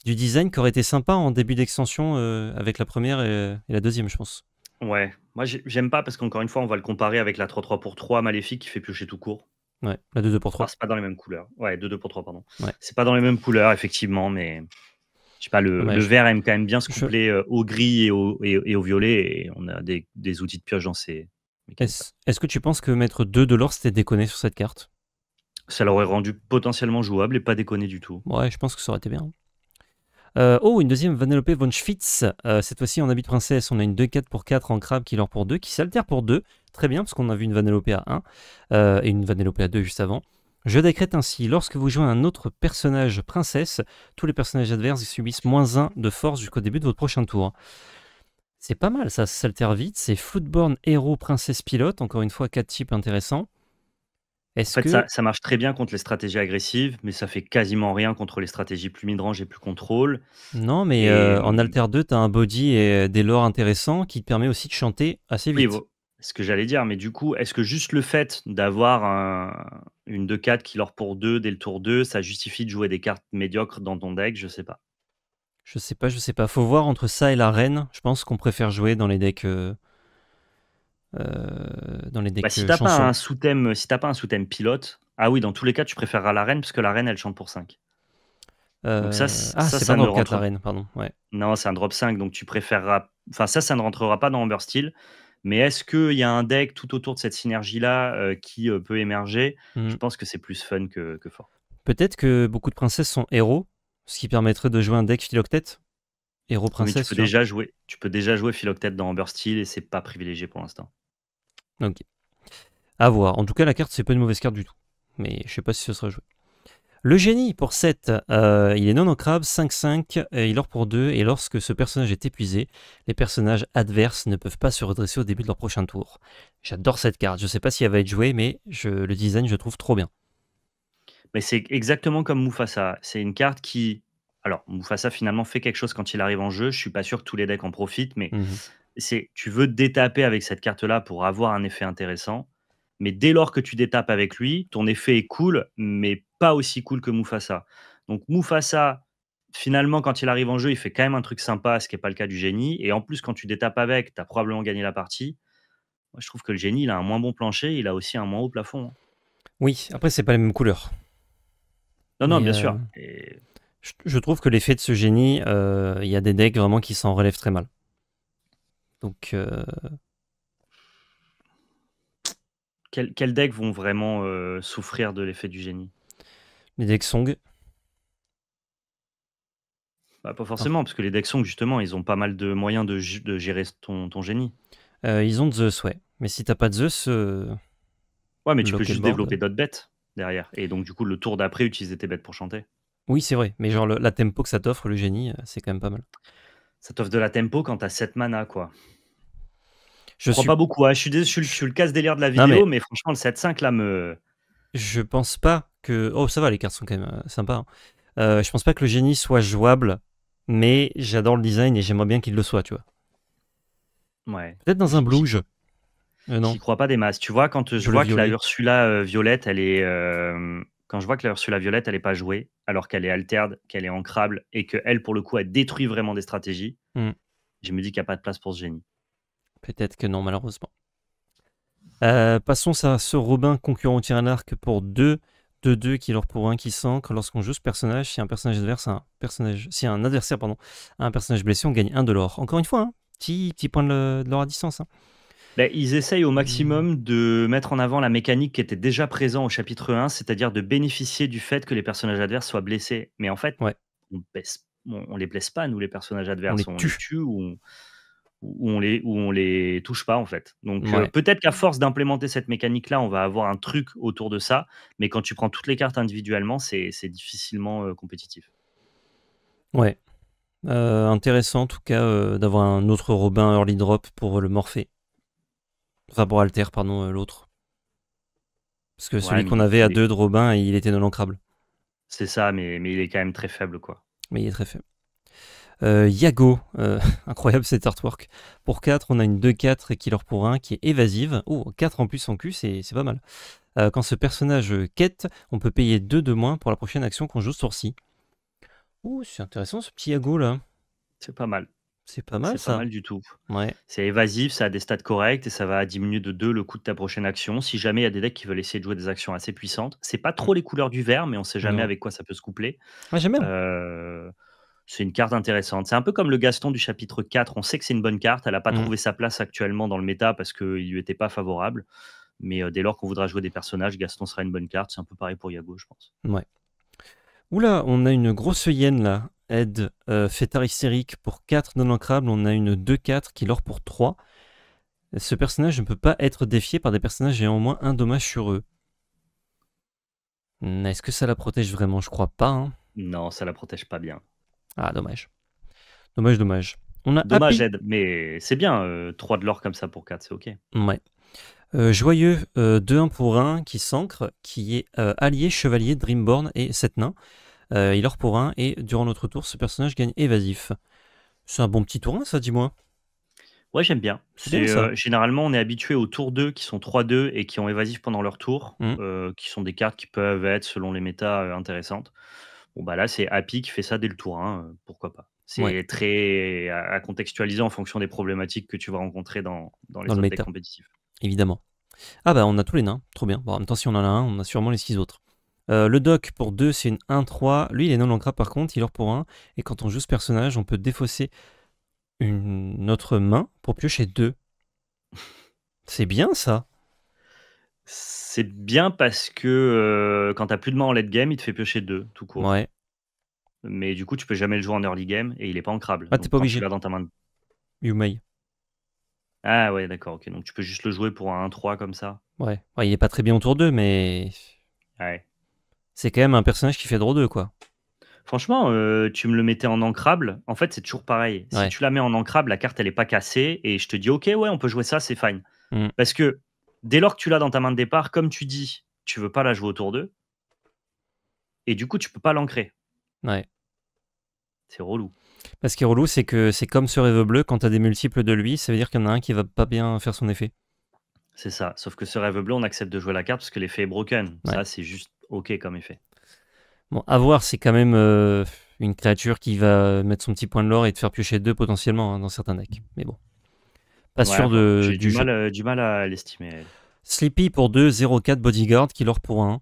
du design qui aurait été sympa en début d'extension avec la première et la deuxième, je pense. Ouais. Moi, j'aime pas parce qu'encore une fois, on va le comparer avec la 3-3 pour 3 maléfique qui fait piocher tout court. Ouais, la 2-2 pour Alors, 3. c'est pas dans les mêmes couleurs. Ouais, 2-2 pour 3, pardon. Ouais, C'est pas dans les mêmes couleurs, effectivement, mais je sais pas, le dommage. vert aime quand même bien se Je- coupler au gris et au violet, et on a des outils de pioche dans ces mécaniques-là. Est-ce que tu penses que mettre 2 de l'or, c'était déconné sur cette carte? Ça l'aurait rendu potentiellement jouable et pas déconné du tout. Ouais, je pense que ça aurait été bien. Une deuxième Vanellope von Schwitz. Cette fois-ci en habit de princesse, on a une 2-4 pour 4 en crabe qui leur pour 2, qui s'altère pour 2. Très bien, parce qu'on a vu une Vanellope à 1 et une Vanellope à 2 juste avant. Je décrète ainsi, lorsque vous jouez un autre personnage princesse, tous les personnages adverses subissent -1 de force jusqu'au début de votre prochain tour. C'est pas mal, ça s'altère vite. C'est Floodborn, héros, princesse, pilote. Encore une fois, 4 types intéressants. En Est-ce fait, que... ça marche très bien contre les stratégies agressives, mais ça fait quasiment rien contre les stratégies plus mid-range et plus contrôle. Non, mais Et en Alter 2, tu as un body et des lores intéressants qui te permet aussi de chanter assez oui, vite. ce que j'allais dire, mais du coup, est-ce que juste le fait d'avoir une 2-4 qui leur pour 2 dès le tour 2, ça justifie de jouer des cartes médiocres dans ton deck? Je sais pas. Je sais pas. Faut voir entre ça et la reine. Je pense qu'on préfère jouer dans les decks, Bah, si t'as pas chansons. un sous-thème, si t'as pas un sous-thème pilote, ah oui, dans tous les cas, tu préféreras la reine parce que la reine, elle chante pour 5. Donc Ah, c'est pas ça dans ne le 4 la rentre. reine, pardon. Ouais. Non, c'est un drop 5, donc tu préféreras. Enfin, ça ne rentrera pas dans Amber Steel. Mais est-ce qu'il y a un deck tout autour de cette synergie-là qui peut émerger? Je Hmm. pense que c'est plus fun que fort. Peut-être que beaucoup de princesses sont héros, ce qui permettrait de jouer un deck Philoctète. Héros Oui, mais princesse, tu vois. tu peux déjà jouer Philoctète dans Amber Steel et c'est pas privilégié pour l'instant. Ok. À voir. En tout cas, la carte, c'est pas une mauvaise carte du tout. Mais je sais pas si ce sera joué. Le génie pour 7, il est non ancrable, 5-5, il ore pour 2, et lorsque ce personnage est épuisé, les personnages adverses ne peuvent pas se redresser au début de leur prochain tour. J'adore cette carte, je sais pas si elle va être jouée, mais le design je trouve trop bien. Mais c'est exactement comme Mufasa. C'est une carte qui. Alors, Mufasa finalement fait quelque chose quand il arrive en jeu. Je suis pas sûr que tous les decks en profitent, mais Mhm. tu veux te détaper avec cette carte-là pour avoir un effet intéressant. Mais dès lors que tu détapes avec lui, ton effet est cool, mais pas aussi cool que Mufasa. Donc Mufasa, finalement, quand il arrive en jeu, il fait quand même un truc sympa, ce qui n'est pas le cas du génie. Et en plus, quand tu détapes avec, tu as probablement gagné la partie. Moi, je trouve que le génie, il a un moins bon plancher, il a aussi un moins haut plafond, hein. Oui, après c'est pas les mêmes couleurs, Non, non, mais bien sûr. Et je trouve que l'effet de ce génie, il y a des decks vraiment qui s'en relèvent très mal. Donc, quels decks vont vraiment souffrir de l'effet du génie? les decks Song, Bah, pas par- forcément, parce que les decks Song, justement, ils ont pas mal de moyens de gérer ton génie. ils ont Zeus, ouais. Mais si t'as pas de Zeus, Ouais, mais tu peux bloquer le juste board. développer d'autres bêtes derrière. Et donc, du coup, le tour d'après, utiliser tes bêtes pour chanter. Oui, c'est vrai, mais genre la tempo que ça t'offre, le génie, c'est quand même pas mal. Ça t'offre de la tempo quand t'as 7 mana, quoi. Je Je crois suis. pas beaucoup, hein. Je suis le casse-délire de la Non, vidéo, mais mais franchement, le 7-5, là, me. je pense pas que. Oh, ça va, les cartes sont quand même sympas, hein. Je pense pas que le génie soit jouable, mais j'adore le design et j'aimerais bien qu'il le soit, tu vois. Ouais. Peut-être dans un J'y blues. Non, j'y crois pas des masses. Tu vois, quand je je le vois que la violet. Ursula violette, elle est. Quand je vois que la Ursula violette, elle est pas jouée, alors qu'elle est altered, qu'elle est ancrable, et que elle, pour le coup, elle détruit vraiment des stratégies, Hmm. je me dis qu'il n'y a pas de place pour ce génie. Peut-être que non, malheureusement. Passons à ce Robin concurrent au tir à l'arc pour 2 qui leur pour 1 qui s'ancre. Lorsqu'on joue ce personnage, si un personnage adverse a un personnage, si un adversaire pardon, a un personnage blessé, on gagne 1 de l'or. Encore une fois, hein, petit point de l'or à distance, hein. Ben, ils essayent au Hmm. maximum de mettre en avant la mécanique qui était déjà présente au chapitre 1, c'est-à-dire de bénéficier du fait que les personnages adverses soient blessés. Mais en fait, Ouais, on les blesse pas, nous, les personnages on les adverses. On les tue. tue ou on les touche pas, en fait. Donc Ouais, peut-être qu'à force d'implémenter cette mécanique-là, on va avoir un truc autour de ça. Mais quand tu prends toutes les cartes individuellement, c'est difficilement compétitif. ouais. Intéressant en tout cas d'avoir un autre Robin early drop pour le morpher. Enfin pour Alter, pardon, l'autre. Parce que Ouais, celui mais qu'on avait à 2 de Robin, il était non ancrable. c'est ça, mais il est quand même très faible, quoi. Mais il est très faible. Yago, incroyable cet artwork. Pour 4, on a une 2-4 qui leur pour 1 qui est évasive. Oh, 4 en plus en Q, c'est pas mal. Quand ce personnage quête, on peut payer 2 de moins pour la prochaine action qu'on joue ce tour-ci. Oh, c'est intéressant ce petit Yago là. C'est pas mal. C'est pas mal C'est pas ça. mal du tout. Ouais. C'est évasif, ça a des stats corrects et ça va diminuer de 2 le coût de ta prochaine action. Si jamais il y a des decks qui veulent essayer de jouer des actions assez puissantes, c'est pas Mm. trop les couleurs du vert, mais on sait jamais Non. avec quoi ça peut se coupler. Ouais, j'aime bien. Heu, c'est une carte intéressante. C'est un peu comme le Gaston du chapitre 4. On sait que c'est une bonne carte. Elle a pas Mm. trouvé sa place actuellement dans le méta parce qu'il lui était pas favorable. Mais dès lors qu'on voudra jouer des personnages, Gaston sera une bonne carte. C'est un peu pareil pour Yago, je pense. Ouais. Oula, on a une grosse hyène là. Aide fêtard hystérique pour 4 non ancrables. On a une 2-4 qui l'or pour 3. Ce personnage ne peut pas être défié par des personnages ayant au moins un dommage sur eux. Est-ce que ça la protège vraiment? Je crois pas, hein. Non, ça la protège pas bien. Ah, dommage. Dommage, dommage. On a Dommage, Happy. Ed, mais c'est bien, 3 de l'or comme ça pour 4, c'est OK. Ouais. Joyeux, 2-1 pour 1 qui s'ancre, qui est allié, chevalier, Dreamborn et 7 nains. Il or pour 1 et durant notre tour, ce personnage gagne évasif. C'est un bon petit tour 1, ça, dis-moi. Ouais, j'aime bien. C'est bien ça. Généralement, on est habitué aux tours 2 qui sont 3-2 et qui ont évasif pendant leur tour, Mm. qui sont des cartes qui peuvent être, selon les méta, intéressantes. Bon, bah, là, c'est Happy qui fait ça dès le tour 1, pourquoi pas. Ouais, C'est très à contextualiser en fonction des problématiques que tu vas rencontrer dans dans les le autres decks méta, compétitifs. évidemment. Ah bah, on a tous les nains, trop bien. Bon, en même temps, si on en a un, on a sûrement les 6 autres. Le doc pour 2, c'est une 1-3. Lui, il est non ancrable par contre, il or pour 1. Et quand on joue ce personnage, on peut défausser notre main pour piocher 2. C'est bien ça. C'est bien parce que quand t'as plus de main en late game, il te fait piocher 2 tout court. Ouais. Mais du coup, tu peux jamais le jouer en early game et il est pas ancrable. Ah, t'es Donc pas quand tu obligé. l'as dans ta main. Yumei. Ah ouais, d'accord, ok. Donc tu peux juste le jouer pour un 1-3 comme ça. Ouais. Ouais, il est pas très bien autour d'eux, mais Ouais. c'est quand même un personnage qui fait draw 2, quoi. Franchement, tu me le mettais en ancrable, en fait, c'est toujours pareil. Si Ouais. tu la mets en ancrable, la carte, elle est pas cassée et je te dis: «OK, ouais, on peut jouer ça, c'est fine». Mm. Parce que dès lors que tu l'as dans ta main de départ, comme tu dis, tu veux pas la jouer autour d'eux et du coup, tu peux pas l'ancrer. Ouais. C'est relou. Ce qui est relou, c'est que c'est comme ce rêve bleu, quand t'as des multiples de lui, ça veut dire qu'il y en a un qui va pas bien faire son effet. C'est ça. Sauf que ce rêve bleu, on accepte de jouer la carte parce que l'effet est broken. Ouais. Ça, c'est juste OK comme effet. Bon, à voir, c'est quand même une créature qui va mettre son petit point de l'or et te faire piocher 2 potentiellement, hein, dans certains decks. Mais bon, pas Ouais, à sûr voir. J'ai du jeu. du mal à l'estimer, elle. Sleepy pour 2, 0-4 Bodyguard, Killer pour 1.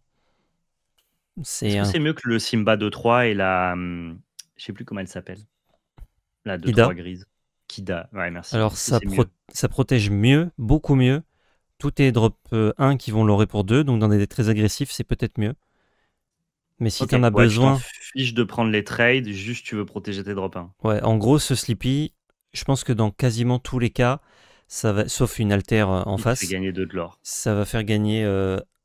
Est-ce C'est que un c'est mieux que le Simba 2-3 et la, je sais plus comment elle s'appelle, la Kida. 2-3 grise? Kida, ouais, merci. Alors Est-ce que c'est mieux? ça protège mieux, beaucoup mieux. Tout est drop 1 qui vont l'aurer pour 2, donc dans des decks très agressifs, c'est peut-être mieux. Mais si OK, t'en as ouais, tu t'en besoin, fiches de prendre les trades, juste tu veux protéger tes drop 1. ouais, en gros, ce Sleepy, je pense que dans quasiment tous les cas, ça va, sauf une altère en Il te fait face, gagner 2 de l'or. ça va faire gagner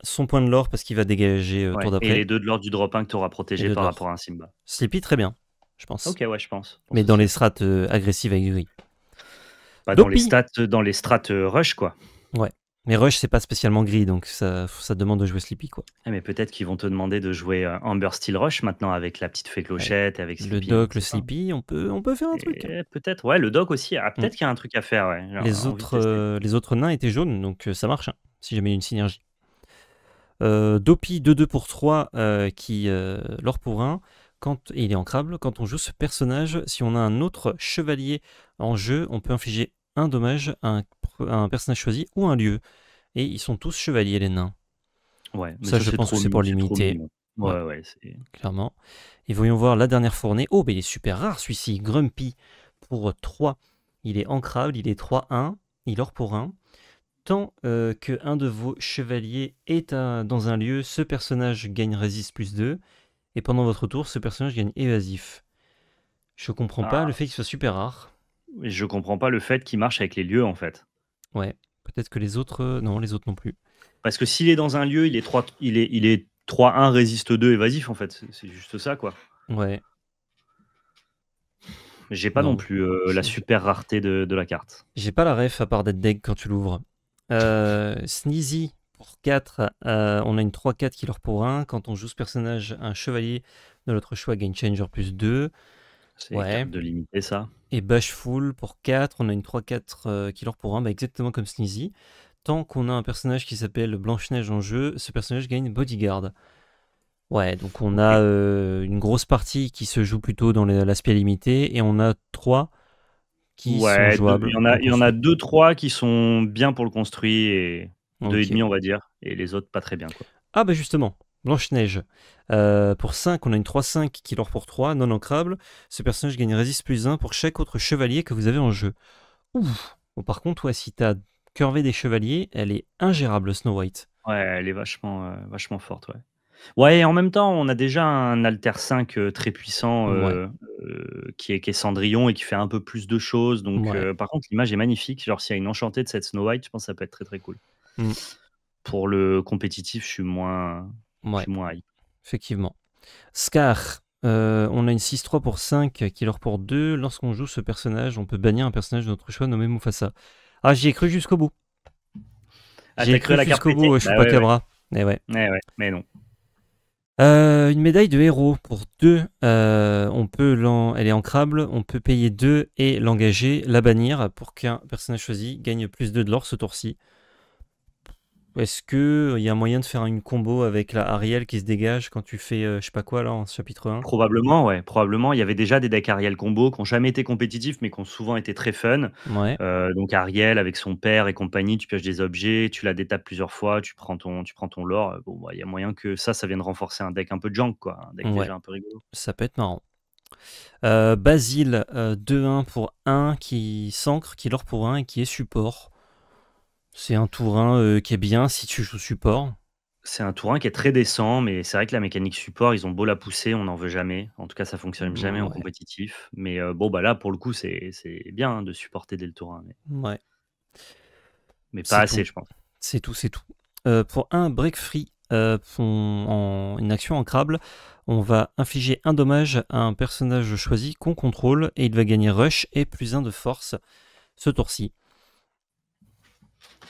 son point de l'or parce qu'il va dégager Ouais, tour et d'après, les 2 de l'or du drop 1 que tu auras et protégé 2 de par rapport l'or. à un Simba. Sleepy, très bien, je pense. OK, ouais, je pense Mais dans aussi, les ouais. strats agressives avec gris. Bah, Dopi. dans les strats, rush, quoi. Ouais. Mais Rush, c'est pas spécialement gris, donc ça demande de jouer Sleepy, quoi. Ah, mais peut-être qu'ils vont te demander de jouer, Amber Steel Rush maintenant avec la petite fée Ouais. clochette et avec Le Sleepy, on doc, le sait pas, hein. Sleepy, on peut faire un truc. Et peut-être, ouais, le doc aussi. Ah, Mm. peut-être qu'il y a un truc à faire, ouais. J'ai envie de tester. Les autres nains étaient jaunes, donc ça marche, hein, si jamais il y a une synergie. Dopi 2-2 pour 3, qui l'or pour 1. Et il est ancrable. Quand on joue ce personnage, si on a un autre chevalier en jeu, on peut infliger un dommage à un personnage choisi ou un lieu. Et ils sont tous chevaliers, les nains. Ouais, mais Ça, ça, je c'est pense que trop c'est pour c'est trop limiter. mignon. Ouais, Ouais, ouais, c'est clairement. Et voyons voir la dernière fournée. Oh, il est super rare celui-ci. Grumpy pour 3. Il est ancrable, il est 3-1. Il or pour 1. Tant que un de vos chevaliers est dans un lieu, ce personnage gagne résiste plus 2. Et pendant votre tour, ce personnage gagne évasif. Je comprends pas le ah, fait qu'il soit super rare. je comprends pas le fait qu'il marche avec les lieux, en fait. Ouais, peut-être que les autres... non, les autres non plus. Parce que s'il est dans un lieu, il est 3-1 résiste 2 évasif, en fait. C'est juste ça, quoi. Ouais, J'ai pas non non. plus, la super rareté de la carte. J'ai pas la ref à part d'être deck quand tu l'ouvres. Sneezy pour 4, on a une 3-4 qui leur pour 1. Quand on joue ce personnage, un chevalier de notre choix gagne Changer plus 2. C'est Ouais. de limiter ça. Et Bashful pour 4, on a une 3-4 qui leur pour 1, exactement comme Sneezy. Tant qu'on a un personnage qui s'appelle Blanche-Neige en jeu, ce personnage gagne Bodyguard. Ouais, donc on a OK. une grosse partie qui se joue plutôt dans l'aspect limité, et on a 3 qui sont Ouais, jouables en il y en a construit. 2-3 qui sont bien pour le construit et Ok. 2,5 on va dire et les autres pas très bien, quoi. Ah bah justement, Blanche-Neige. Pour 5, on a une 3-5 qui leur pour 3, non ancrable. Ce personnage gagne résiste plus 1 pour chaque autre chevalier que vous avez en jeu. Ouf. Bon, par contre, ouais, si t'as curvé des chevaliers, elle est ingérable, Snow White. Ouais, elle est vachement forte, ouais. Ouais et en même temps, on a déjà un Alter 5, très puissant, Ouais, qui est Cendrillon et qui fait un peu plus de choses donc ouais. par contre l'image est magnifique. Genre s'il y a une enchantée de cette Snow White, je pense que ça peut être très, très cool. Mm, Pour le compétitif, je ouais, suis moins hype. effectivement. Scar, on a une 6-3 pour 5 qui leur pour 2. Lorsqu'on joue ce personnage, on peut bannir un personnage de notre choix nommé Mufasa. Ah, j'y ai cru jusqu'au bout. Ah, J'y tu ai as cru cru à la carte jusqu'au bout, pétée? Bah, ouais, ouais. Chupacabra. Eh ouais. Ouais, ouais, mais non. Une médaille de héros pour 2. Elle est ancrable. On peut payer 2 et l'engager, la bannir pour qu'un personnage choisi gagne plus 2 de l'or ce tour-ci. Est-ce qu'il y a moyen de faire une combo avec la Ariel qui se dégage quand tu fais je sais pas quoi là en chapitre 1? Probablement, ouais, probablement. Il y avait déjà des decks Ariel combo qui ont jamais été compétitifs, mais qui ont souvent été très fun. Ouais, Donc Ariel avec son père et compagnie, tu pioches des objets, tu la détapes plusieurs fois, tu prends ton lore. Bon, bah, il y a moyen que ça vienne renforcer un deck un peu junk, quoi, un deck ouais, déjà un peu rigolo. ça peut être marrant. Basile, 2-1 pour 1 qui s'ancre, qui l'or pour 1 et qui est support. C'est un Tourin qui est bien si tu joues support. C'est un Tourin qui est très décent, mais c'est vrai que la mécanique support, ils ont beau la pousser, on n'en veut jamais. En tout cas, ça fonctionne jamais en Ouais, compétitif. Mais bon, bah là, pour le coup, c'est bien hein, de supporter dès le Tourin, ouais. mais pas C'est assez, tout. je pense. C'est tout, c'est tout. Pour un break free, une action ancrable, on va infliger un dommage à un personnage choisi qu'on contrôle et il va gagner rush et plus 1 de force ce tour-ci.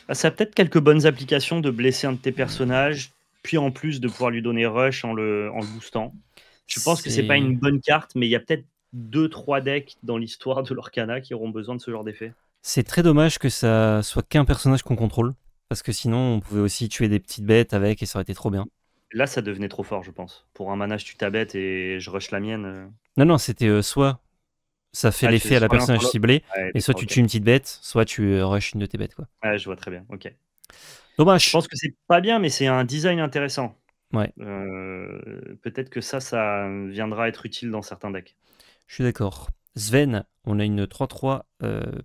Ah, ça a peut-être quelques bonnes applications de blesser un de tes personnages, puis en plus de pouvoir lui donner rush en le boostant. Je pense que c'est pas C'est une bonne carte, mais il y a peut-être deux trois decks dans l'histoire de l'Orcana qui auront besoin de ce genre d'effet. c'est très dommage que ça soit qu'un personnage qu'on contrôle, parce que sinon on pouvait aussi tuer des petites bêtes avec et ça aurait été trop bien. Là, ça devenait trop fort, je pense. Pour un mana, je tue ta bête et je rush la mienne. Non, non, c'était soit ça fait Ah, tu l'effet faisais à la soit l'un, personnage soit l'autre? ciblé, Ouais, et soit d'accord, tu OK. tues une petite bête, soit tu rush une de tes bêtes, quoi. Ouais, je vois très bien, OK. Je Dommage. pense que c'est pas bien, mais c'est un design intéressant. Ouais, Peut-être que ça viendra être utile dans certains decks. je suis d'accord. Sven, on a une 3-3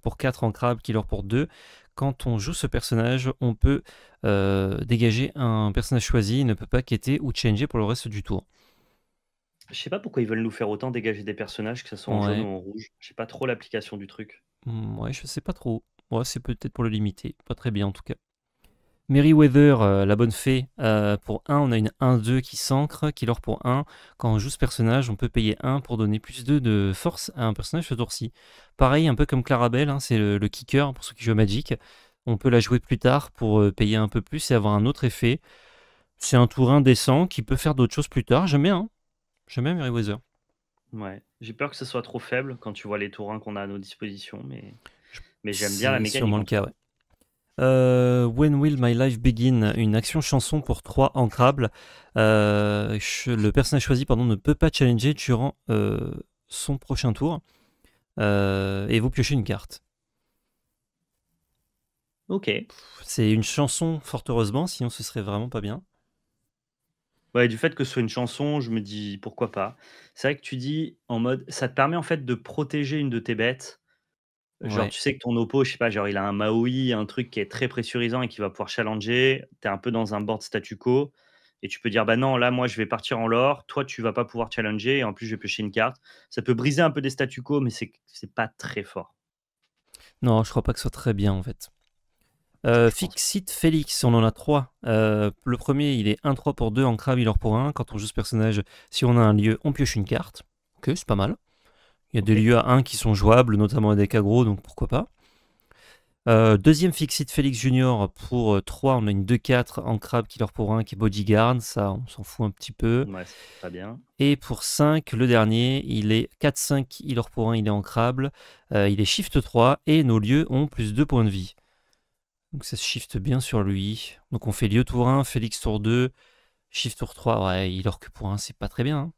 pour 4 en crabe, killer pour 2. Quand on joue ce personnage, on peut dégager un personnage choisi, il ne peut pas quitter ou changer pour le reste du tour. Je sais pas pourquoi ils veulent nous faire autant dégager des personnages, que ça soit en jaune ou Ouais, en rouge. Je sais pas trop l'application du truc. Ouais, je sais pas trop. Ouais, c'est peut-être pour le limiter, pas très bien en tout cas. Meriwether, la bonne fée, pour 1, on a une 1-2 qui s'ancre, killer pour 1. Quand on joue ce personnage, on peut payer 1 pour donner plus 2 de force à un personnage ce tour-ci. Pareil, un peu comme Clarabelle, hein, c'est le kicker pour ceux qui jouent à Magic. On peut la jouer plus tard pour payer un peu plus et avoir un autre effet. C'est un tour indécent qui peut faire d'autres choses plus tard. J'aime bien, hein. J'aime bien Meriwether. Ouais. J'ai peur que ce soit trop faible quand tu vois les tourins qu'on a à nos dispositions, mais j'aime bien la C'est mécanique sûrement le en tout cas, cas. ouais. When Will My Life Begin, une action chanson pour 3 ancrables. Le personnage choisi pardon, ne peut pas challenger durant son prochain tour. Et vous piochez une carte. OK. C'est une chanson, fort heureusement, sinon ce serait vraiment pas bien. Ouais, du fait que ce soit une chanson, je me dis: «Pourquoi pas?» C'est vrai que tu dis en mode ça te permet en fait de protéger une de tes bêtes. Genre, Ouais. tu sais que ton oppo, je sais pas, genre il a un Maui, un truc qui est très pressurisant et qui va pouvoir challenger. Tu es un peu dans un board statu quo et tu peux dire: «Bah non, là, moi, je vais partir en lore. Toi, tu vas pas pouvoir challenger et en plus, je vais piocher une carte». Ça peut briser un peu des statu quo, mais c'est pas très fort. Non, je crois pas que ce soit très bien en fait. Je pense. Fixit Félix, on en a 3. Le premier, il est 1-3 pour 2 en crabe, il pour 1. Quand on joue ce personnage, si on a un lieu, on pioche une carte. Ok, c'est pas mal. Il y a des OK. lieux à 1 qui sont jouables, notamment à deck aggro, donc pourquoi pas. Deuxième Fixit Félix Junior pour 3, on a une 2-4 en crabe killer pour 1 qui est bodyguard, ça on s'en fout un petit peu. Ouais, c'est pas bien. Et pour 5, le dernier, il est 4-5 healer pour 1, il est en crabe, il est shift 3 et nos lieux ont plus 2 points de vie. Donc ça se shift bien sur lui. Donc on fait lieu tour 1, Félix tour 2, shift tour 3, ouais, healer que pour 1, c'est pas très bien, hein.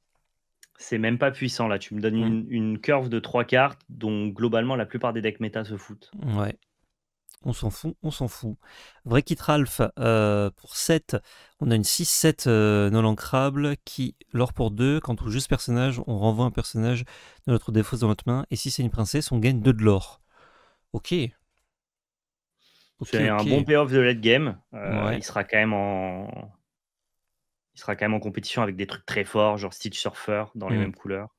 C'est même pas puissant, là. Tu me donnes Mm. une curve de 3 cartes dont globalement la plupart des decks méta se foutent. Ouais. On s'en fout, on s'en fout. Vrai Kit Ralph, pour 7, on a une 6-7 non ancrable qui, l'or pour 2, quand on joue ce personnage, on renvoie un personnage de notre défausse dans notre main, et si c'est une princesse, on gagne 2 de l'or. Ok, ok, C'est un bon ok. payoff de late game. Ouais. Il sera quand même en compétition avec des trucs très forts, genre Stitch Surfer dans les Hmm. mêmes couleurs.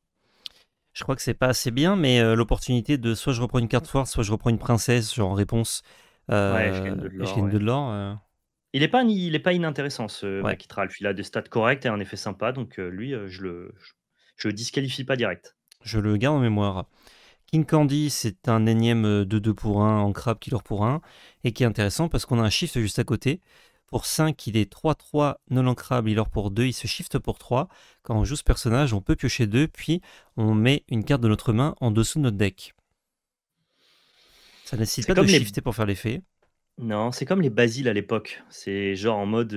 Je crois que c'est pas assez bien, mais l'opportunité de soit je reprends une carte forte, soit je reprends une princesse, genre en réponse, Ouais, je gagne de et je l'or, gagne ouais. 2 de l'or. Il est pas inintéressant ce Ouais, Wreck-It Ralph. Il a des stats corrects et un effet sympa, donc lui, je le disqualifie pas direct. je le garde en mémoire. King Candy, c'est un énième 2-2 pour 1 en crabe killer pour 1 et qui est intéressant parce qu'on a un shift juste à côté. Pour 5, il est 3-3 non en crabe, healer pour 2, il se shift pour 3. Quand on joue ce personnage, on peut piocher 2, puis on met une carte de notre main en dessous de notre deck. Ça ne nécessite C'est pas de comme les shifter pour faire l'effet. Non, c'est comme les Basiles à l'époque. C'est genre en mode,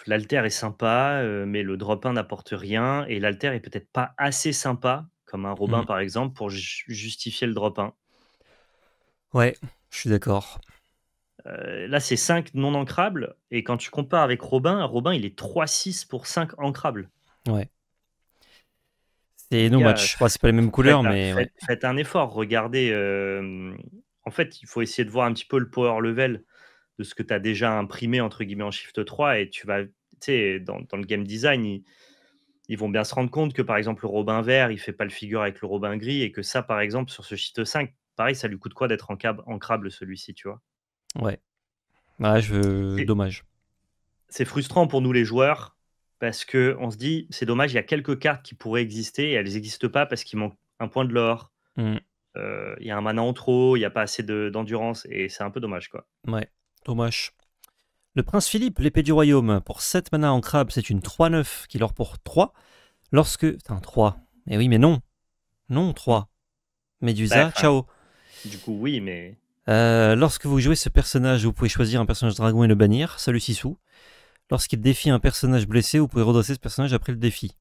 l'alter est sympa, mais le drop 1 n'apporte rien et l'alter est peut-être pas assez sympa, comme un Robin Hmm. par exemple, pour justifier le drop 1. Ouais, je suis d'accord. Là, c'est 5 non ancrables et quand tu compares avec Robin, Robin il est 3-6 pour 5 ancrables. Ouais. C'est Les no gars, match. Enfin, c'est pas les mêmes couleurs, mais ouais. faites un effort. Regardez, en fait, il faut essayer de voir un petit peu le power level. de ce que tu as déjà imprimé entre guillemets en Shift 3 et tu vas, tu sais, dans le game design, ils vont bien se rendre compte que par exemple le Robin vert, il fait pas le figure avec le Robin gris et que ça, par exemple, sur ce Shift 5, pareil, ça lui coûte quoi d'être ancrable celui-ci, tu vois? Ouais. Ouais, C'est dommage. c'est frustrant pour nous les joueurs parce que on se dit: «C'est dommage, il y a quelques cartes qui pourraient exister et elles n'existent pas parce qu'il manque un point de l'or, Mm. il y a un mana en trop, il y a pas assez d'endurance» et c'est un peu dommage, quoi. Ouais, dommage. Le prince Philippe, l'épée du royaume, pour 7 mana en crabe, c'est une 3/9 qui leur pour 3. Lorsque. Putain, 3. Mais oui, mais non. Non, Mmh. 3. Bah, Médusa, enfin, ciao. du coup, oui, mais Lorsque vous jouez ce personnage, vous pouvez choisir un personnage dragon et le bannir, salut Sissou. Lorsqu'il défie un personnage blessé, vous pouvez redresser ce personnage après le défi.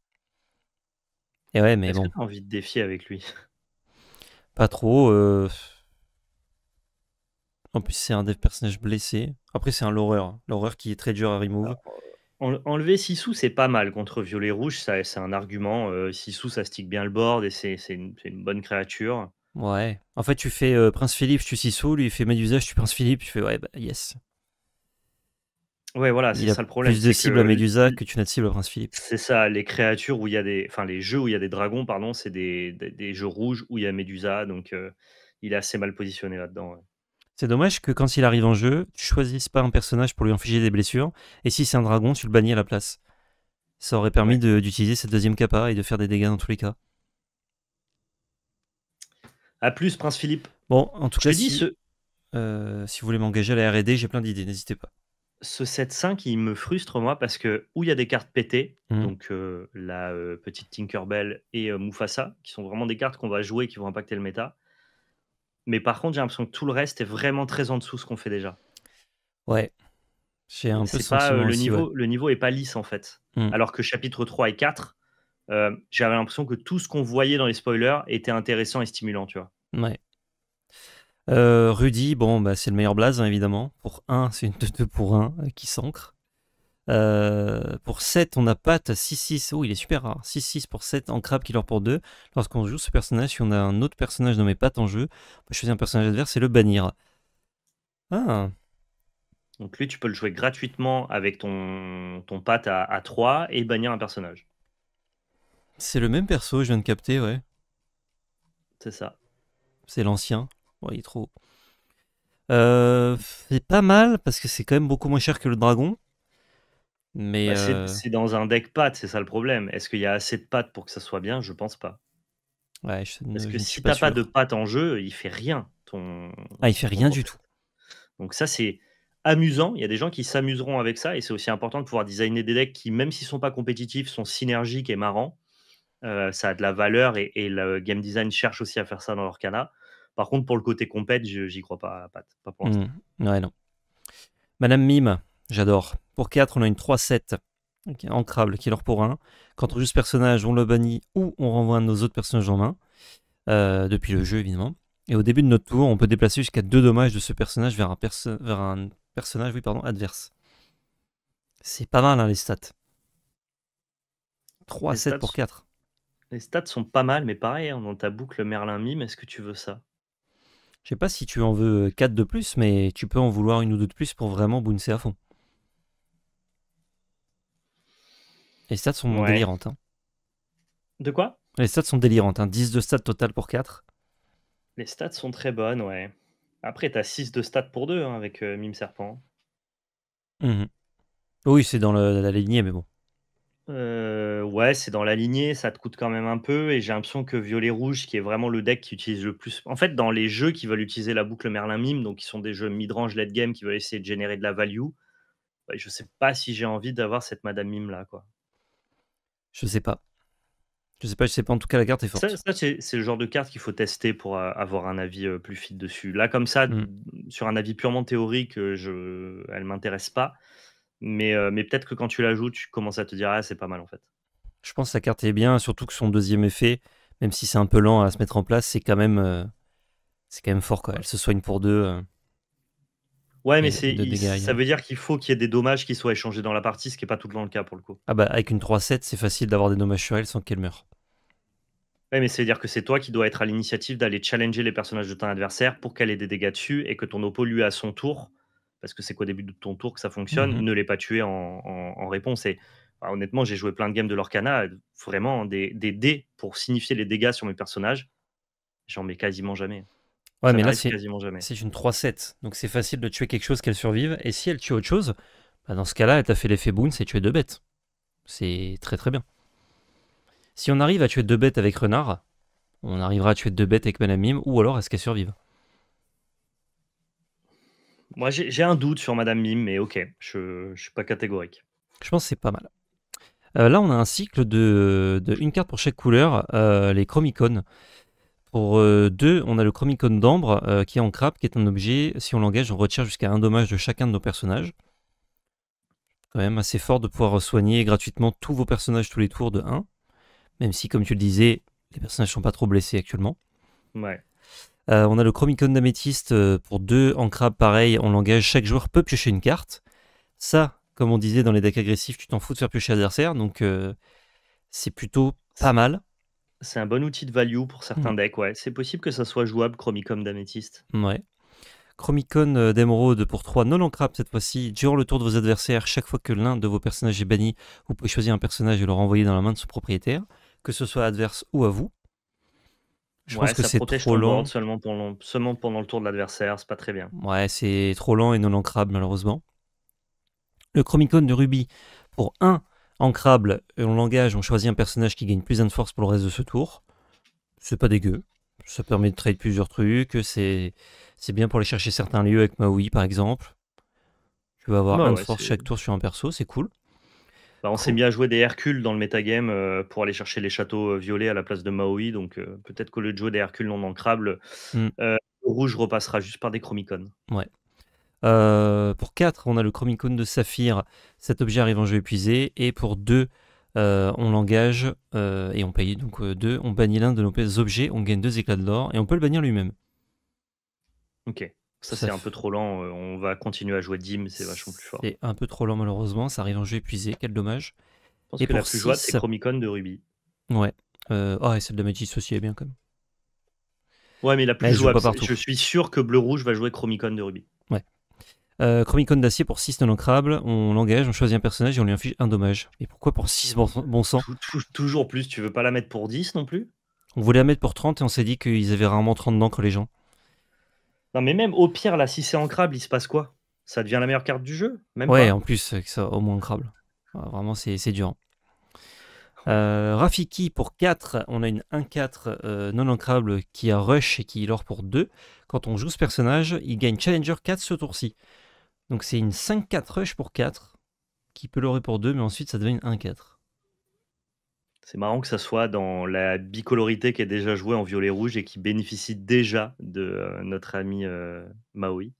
Et ouais, mais est-ce que bon, tu as envie de défier avec lui? pas trop. En plus, c'est un des personnages blessés. Après, c'est un l'horreur. L'horreur qui est très dur à remove. Enlever Sissou, c'est pas mal contre Violet Rouge, ça c'est un argument, Sissou, ça stick bien le board et c'est une bonne créature. Ouais. En fait, tu fais Prince Philippe, tu Sissou, lui il fait Médusa, tu Prince Philippe, tu fais ouais, bah yes. Ouais, voilà, c'est Il a ça le problème, plus de c'est cibles à que Médusa que tu n'as de cibles à Prince Philippe. c'est ça, les créatures où il y a des enfin les jeux où il y a des dragons, pardon, c'est des jeux rouges où il y a Médusa, donc il est assez mal positionné là-dedans, ouais. C'est dommage que quand il arrive en jeu, tu choisisses pas un personnage pour lui infliger des blessures, et si c'est un dragon, tu le bannis à la place. Ça aurait permis Ouais. d'utiliser cette deuxième capa et de faire des dégâts dans tous les cas. À plus, Prince Philippe. Bon, en tout Je cas, te dis, si vous voulez m'engager à la R&D, j'ai plein d'idées, n'hésitez pas. ce 7-5, il me frustre, moi, parce que où il y a des cartes pétées, Mhm. donc la petite Tinkerbell et Mufasa, qui sont vraiment des cartes qu'on va jouer qui vont impacter le méta. Mais par contre, j'ai l'impression que tout le reste est vraiment très en dessous de ce qu'on fait déjà. Ouais, j'ai un peu ce C'est pas sentiment le aussi, ouais. niveau est pas lisse en fait. Mhm. Alors que chapitre 3 et 4, j'avais l'impression que tout ce qu'on voyait dans les spoilers était intéressant et stimulant, tu vois. Ouais. Rudy, bon, bah, c'est le meilleur blaze, hein, évidemment. Pour 1, c'est une 2-2 pour 1 qui s'ancre. Pour 7, on a Pat 6-6. Oh, il est super rare. 6-6 pour 7 en crabe killer pour 2. Lorsqu'on joue ce personnage, si on a un autre personnage nommé Pat en jeu, on peut choisir un personnage adverse et le bannir. Ah, Donc lui, tu peux le jouer gratuitement avec ton patte à 3 et bannir un personnage. c'est le même perso, je viens de capter, ouais. C'est ça. C'est l'ancien. Ouais, il est trop. C'est pas mal parce que c'est quand même beaucoup moins cher que le dragon. Mais Bah, c'est dans un deck patte, c'est ça le problème. Est-ce qu'il y a assez de pattes pour que ça soit bien? Je pense pas. ouais, Parce que je ne suis si pas t'as pas de sûr. patte en jeu, il fait rien ton Ah, il fait ton rien gros du tout. patte. Donc ça, c'est amusant. Il y a des gens qui s'amuseront avec ça et c'est aussi important de pouvoir designer des decks qui, même s'ils sont pas compétitifs, sont synergiques et marrants. Ça a de la valeur et le game design cherche aussi à faire ça dans leur cana. Par contre, pour le côté compète, j'y crois pas, Pat, pas pour l'instant. Ouais, non. Madame Mime, j'adore. Pour 4, on a une 3-7. Ok, ancrable, qui est l'or pour 1. Quand on joue ce personnage, on le bannit ou on renvoie un de nos autres personnages en main. Depuis le jeu, évidemment. Et au début de notre tour, on peut déplacer jusqu'à 2 dommages de ce personnage vers un personnage adverse. C'est pas mal, hein, les stats. 3 Les 7 stats, pour 4. les stats sont pas mal, mais pareil, hein, dans ta boucle Merlin Mime, est-ce que tu veux ça? Je sais pas si tu en veux 4 de plus, mais tu peux en vouloir une ou deux de plus pour vraiment bouncer à fond. Les stats sont Ouais. délirantes. Hein. De quoi? Les stats sont délirantes. Hein. 10 de stats total pour 4. Les stats sont très bonnes, ouais. Après, t'as 6 de stats pour 2 hein, avec Mime Serpent. Mhm. Oui, c'est dans la lignée, mais bon. Ouais, c'est dans la lignée, ça te coûte quand même un peu et j'ai l'impression que Violet Rouge, qui est vraiment le deck qui utilise le plus en fait, dans les jeux qui veulent utiliser la boucle Merlin Mime, donc qui sont des jeux mid-range late game qui veulent essayer de générer de la value, ouais, je sais pas si j'ai envie d'avoir cette Madame Mime là, quoi. Je sais pas. Je sais pas. En tout cas, la carte est Ça forte. ça c'est le genre de carte qu'il faut tester pour, avoir un avis, plus fit dessus. Là, comme ça, Mm. sur un avis purement théorique, elle m'intéresse pas, mais peut-être que quand tu la joues, tu commences à te dire: «Ah, c'est pas mal, en fait». Je pense que la carte est bien, surtout que son deuxième effet, même si c'est un peu lent à se mettre en place, c'est quand même fort. Quoi. Elle se soigne pour 2 Ouais, mais et de dégâts ça ailleurs. veut dire qu'il faut qu'il y ait des dommages qui soient échangés dans la partie, ce qui est pas tout le temps le cas pour le coup. Ah bah, avec une 3-7, c'est facile d'avoir des dommages sur elle sans qu'elle meure. Ouais, mais ça veut dire que c'est toi qui dois être à l'initiative d'aller challenger les personnages de ton adversaire pour qu'elle ait des dégâts dessus et que ton oppo, lui, à son tour, parce que c'est qu'au début de ton tour que ça fonctionne, Mhm. ne les pas tuer en réponse. Et honnêtement, j'ai joué plein de games de l'Orcana, vraiment des dés pour signifier les dégâts sur mes personnages, j'en mets quasiment jamais. Ouais, Ça mais là, n'arrive c'est quasiment jamais. c'est une 3-7. Donc c'est facile de tuer quelque chose qu'elle survive. Et si elle tue autre chose, bah, dans ce cas-là, elle t'a fait l'effet boon, c'est tuer 2 bêtes. C'est très très bien. Si on arrive à tuer 2 bêtes avec Renard, on arrivera à tuer 2 bêtes avec Madame Mime, ou alors est-ce qu'elle survive? Moi, j'ai un doute sur Madame Mime, mais ok, je suis pas catégorique. Je pense que c'est pas mal. Là, on a un cycle de une carte pour chaque couleur, les Chromicons. Pour 2, on a le Chromicon d'ambre qui est en crabe, qui est un objet. Si on l'engage, on retire jusqu'à un dommage de chacun de nos personnages. Quand même assez fort de pouvoir soigner gratuitement tous vos personnages tous les tours de 1. Même si, comme tu le disais, les personnages sont pas trop blessés actuellement. Ouais. On a le Chromicon d'améthyste pour 2 en crabe, pareil, on l'engage, chaque joueur peut piocher une carte. Ça, comme on disait dans les decks agressifs, tu t'en fous de faire piocher l'adversaire, donc c'est plutôt pas mal. C'est un bon outil de value pour certains Hmm, decks, ouais. C'est possible que ça soit jouable, Chromicom d'Améthyste. ouais. Chromicon d'émeraude pour 3 non ancrables cette fois-ci. Durant le tour de vos adversaires, chaque fois que l'un de vos personnages est banni, vous pouvez choisir un personnage et le renvoyer dans la main de son propriétaire, que ce soit adverse ou à vous. Je pense Ouais, que ça c'est protège trop ton board lent. seulement pendant le tour de l'adversaire, c'est pas très bien. Ouais, c'est trop lent et non ancrable malheureusement. Le Chromicon de Ruby pour 1 ancrable, on l'engage, on choisit un personnage qui gagne plus 1 de force pour le reste de ce tour. C'est pas dégueu. Ça permet de trade plusieurs trucs. C'est bien pour aller chercher certains lieux avec Maui par exemple. Tu vas avoir Ouais, 1 de ouais, force chaque tour sur un perso, c'est cool. bah, on s'est Cro- mis à jouer des Hercules dans le metagame pour aller chercher les châteaux violets à la place de Maui, donc peut-être qu'au lieu de jouer des Hercules non ancrables, Hmm, le rouge repassera juste par des Chromicons. ouais. Pour 4, on a le Chromicon de Saphir. Cet objet arrive en jeu épuisé. Et pour 2, on l'engage et on paye donc 2. On bannit l'un de nos objets, on gagne 2 éclats de l'or et on peut le bannir lui-même. Ok, ça Ça c'est un peu trop lent, on va continuer à jouer Dim, c'est vachement plus fort. C'est un peu trop lent malheureusement, ça arrive en jeu épuisé, quel dommage. Je pense Et que la pour plus jouable, c'est 6, Chromicon de Ruby. ouais. Et celle de Magis aussi est bien quand même. Ouais, mais la Mais plus elle se joue jouable, pas partout. je suis sûr que bleu-rouge va jouer Chromicon de Ruby. Ouais. Chromicon d'acier pour 6 non ancrables, on l'engage, on choisit un personnage et on lui inflige un dommage. Et pourquoi pour 6 bon sang? Toujours plus, tu veux pas la mettre pour 10 non plus? On voulait la mettre pour 30 et on s'est dit qu'ils avaient rarement 30 d'encre les gens. Non, mais même au pire, là, si c'est ancrable, il se passe quoi? Ça devient la meilleure carte du jeu? Même Ouais, pas? en plus, avec ça, au moins ancrable. Vraiment, c'est dur. Rafiki pour 4, on a une 1-4 non ancrable qui a rush et qui lore pour 2. Quand on joue ce personnage, il gagne Challenger 4 ce tour-ci. Donc c'est une 5-4 rush pour 4, qui peut lorer pour 2, mais ensuite ça devient une 1-4. C'est marrant que ça soit dans la bicolorité qui est déjà jouée en violet-rouge et qui bénéficie déjà de notre ami Maui.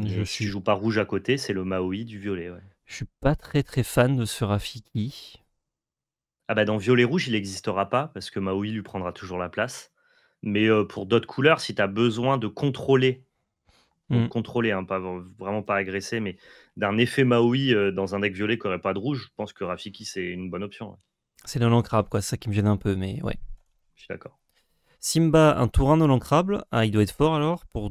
Je Mais si tu suis, joues pas rouge à côté, c'est le Maui du violet, ouais. je suis pas très très fan de ce Rafiki. Ah bah dans violet-rouge, il n'existera pas parce que Maui lui prendra toujours la place. Mais pour d'autres couleurs, si tu as besoin de contrôler, Hmm, donc contrôler, hein, pas vraiment pas agresser, mais d'un effet Maui dans un deck violet qui aurait pas de rouge, je pense que Rafiki, c'est une bonne option, ouais. c'est non ancrable, quoi, c'est ça qui me gêne un peu, mais ouais. Je suis d'accord. Simba, un tour 1 non ancrable. Ah, il doit être fort alors. Pour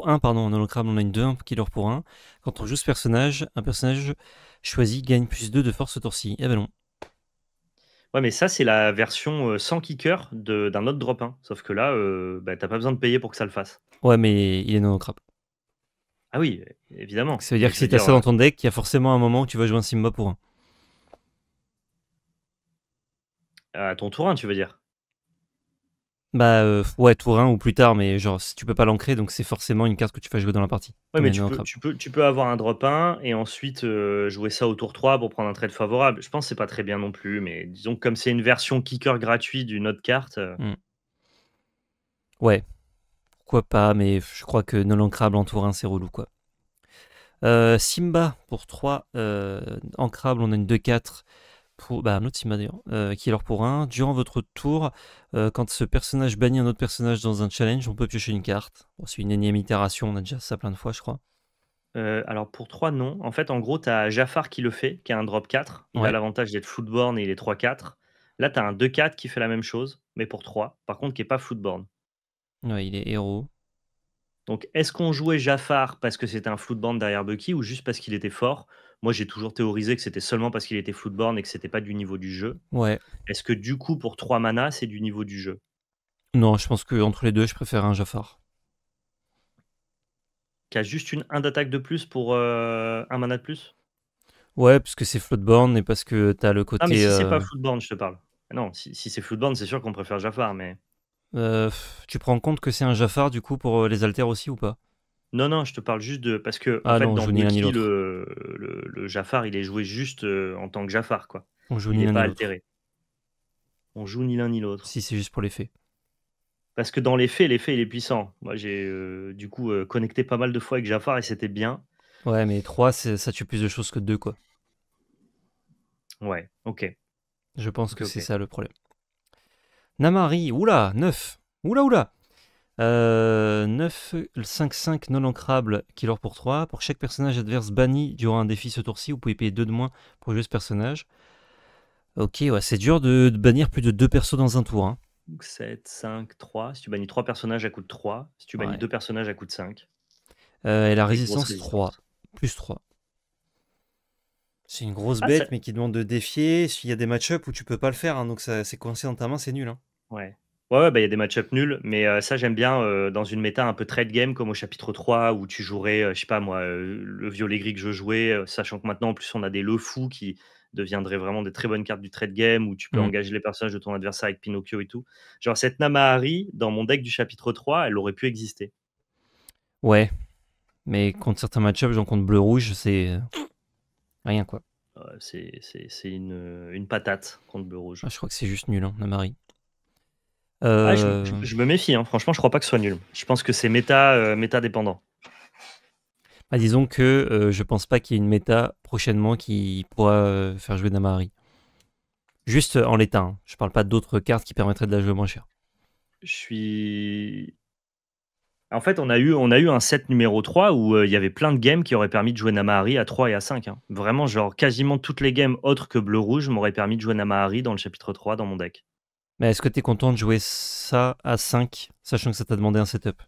1, pardon, non ancrable, on a une 2-1 qui lore pour 1. Quand on joue ce personnage, un personnage choisi gagne plus 2 de force ce tour-ci. Eh ben non. Ouais, mais ça, c'est la version sans kicker d'un autre drop 1. Sauf que là, bah, t'as pas besoin de payer pour que ça le fasse. Ouais, mais il est non ancrable. Ah oui, Donc évidemment. ça veut dire Mais que je veux si t'as dire, ça dans ton deck, il y a forcément un moment où tu vas jouer un Simba pour 1. à ton tour 1, tu veux dire. Bah ouais, tour 1 ou plus tard, mais genre si tu peux pas l'ancrer, donc c'est forcément une carte que tu vas jouer dans la partie. Ouais, Comme mais elle est non ancrable. tu peux avoir un drop 1 et ensuite jouer ça au tour 3 pour prendre un trade favorable. Je pense que c'est pas très bien non plus, mais disons que comme c'est une version kicker gratuit d'une autre carte, Hmm. Ouais, pourquoi pas, mais je crois que non ancrable en tour 1, c'est relou quoi. Simba pour 3 ancrable, on a une 2-4 un autre Simba d'ailleurs, qui est l'or pour 1. Durant votre tour, quand ce personnage bannit un autre personnage dans un challenge, on peut piocher une carte. Bon, c'est une énième itération, on a déjà ça plein de fois, je crois. alors pour 3 non. En fait, en gros, tu as Jafar qui le fait, qui a un drop 4. Il a Ouais, l'avantage d'être Floodborn et il est 3-4. Là, tu as un 2-4 qui fait la même chose, mais pour 3. Par contre, qui est pas Floodborn. ouais, il est héros. Donc, est-ce qu'on jouait Jafar parce que c'était un Floodborn derrière Bucky ou juste parce qu'il était fort? Moi, j'ai toujours théorisé que c'était seulement parce qu'il était Floodborn et que c'était pas du niveau du jeu. Ouais. Est-ce que du coup, pour 3 mana, c'est du niveau du jeu? Non, je pense que entre les deux, je préfère un Jafar. Qui a juste un d'attaque de plus pour un mana de plus? Ouais, parce que c'est Floodborne et parce que t'as le Ah, mais côté. si c'est pas Floodborn, je te parle. Ah non, si c'est Floodborn, c'est sûr qu'on préfère Jafar, mais. Tu prends en compte que c'est un Jafar du coup pour les alters aussi ou pas? Non, non, je te parle juste de. Parce que, en Ah fait, non, on dans joue ni l'un ni Bucky, l'autre. le Jafar, il est joué juste en tant que Jafar, quoi. On joue Il ni n'est l'un pas ni l'autre. altéré. On joue ni l'un ni l'autre. Si c'est juste pour les faits. Parce que dans les faits, il est puissant. Moi, j'ai du coup connecté pas mal de fois avec Jafar et c'était bien. Ouais, mais 3, ça tue plus de choses que 2 quoi. Ouais, ok. Je pense Ok, que c'est ok. ça le problème. Namari, oula, 9. Oula, oula. 9, 5-5 non ancrable, killer pour 3. Pour chaque personnage adverse banni durant un défi ce tour-ci, vous pouvez payer 2 de moins pour jouer ce personnage. Ok, ouais, c'est dur de bannir plus de 2 persos dans un tour. Hein. 7, 5, 3. Si tu bannis 3 personnages, à coût de 3. Si tu bannis Ouais. 2 personnages, à coût de 5. Et la Et grosse résistance 3, résistance. plus 3. C'est une grosse Ah, bête, mais qui demande de défier. S'il y a des match-up où tu peux pas le faire, hein, donc ça, c'est coincé dans ta main, c'est nul. Hein. ouais. Ouais, ouais, bah, il y a des match-up nuls, mais ça, j'aime bien dans une méta un peu trade game, comme au chapitre 3, où tu jouerais, je sais pas moi, le violet gris que je jouais, sachant que maintenant, en plus, on a des le fou qui deviendraient vraiment des très bonnes cartes du trade game, où tu peux Mm. engager les personnages de ton adversaire avec Pinocchio et tout. Genre, cette Namahari, dans mon deck du chapitre 3, elle aurait pu exister. Ouais, mais contre certains match-up, genre contre bleu-rouge, c'est rien quoi. C'est une patate contre bleu rouge. Ah, je crois que c'est juste nul, hein, Namari. Ah, je me méfie, hein. Franchement, je crois pas que ce soit nul. Je pense que c'est méta dépendant. Bah, disons que je pense pas qu'il y ait une méta prochainement qui pourra faire jouer Namari. Juste en l'état, hein. Je parle pas d'autres cartes qui permettraient de la jouer moins cher. Je suis. En fait, on a eu un set numéro 3 où il y avait plein de games qui auraient permis de jouer Namahari à 3 et à 5. Hein. Vraiment, genre, quasiment toutes les games autres que bleu-rouge m'auraient permis de jouer Namahari dans le chapitre 3 dans mon deck. Mais est-ce que t'es content de jouer ça à 5, sachant que ça t'a demandé un setup?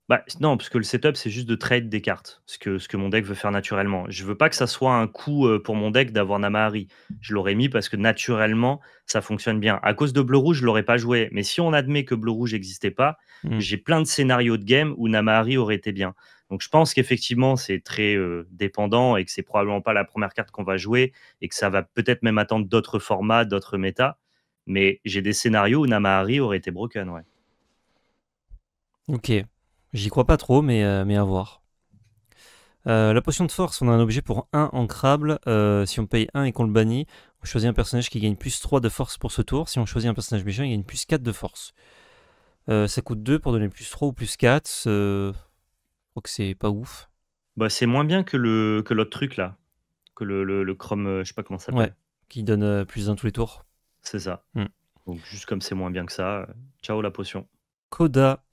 Bah, non, parce que le setup, c'est juste de trade des cartes, ce que mon deck veut faire naturellement. Je veux pas que ça soit un coup pour mon deck d'avoir Namahari. Je l'aurais mis parce que naturellement, ça fonctionne bien. À cause de bleu-rouge, je l'aurais pas joué. Mais si on admet que bleu-rouge n'existait pas, Hmm. j'ai plein de scénarios de game où Namahari aurait été bien. Donc je pense qu'effectivement, c'est très dépendant et que c'est probablement pas la première carte qu'on va jouer et que ça va peut-être même attendre d'autres formats, d'autres méta. Mais j'ai des scénarios où Namahari aurait été broken, ouais. Ok. J'y crois pas trop, mais à voir. La potion de force, on a un objet pour 1 ancrable. Si on paye 1 et qu'on le bannit, on choisit un personnage qui gagne plus 3 de force pour ce tour. Si on choisit un personnage méchant, il gagne plus 4 de force. Ça coûte 2 pour donner plus 3 ou plus 4. Je crois que c'est pas ouf. Bah, c'est moins bien que l'autre truc là, que le Chrome, je sais pas comment ça Ouais, s'appelle. qui donne plus d'un tous les tours. C'est ça. Hmm. Donc juste comme c'est moins bien que ça, ciao la potion. Coda,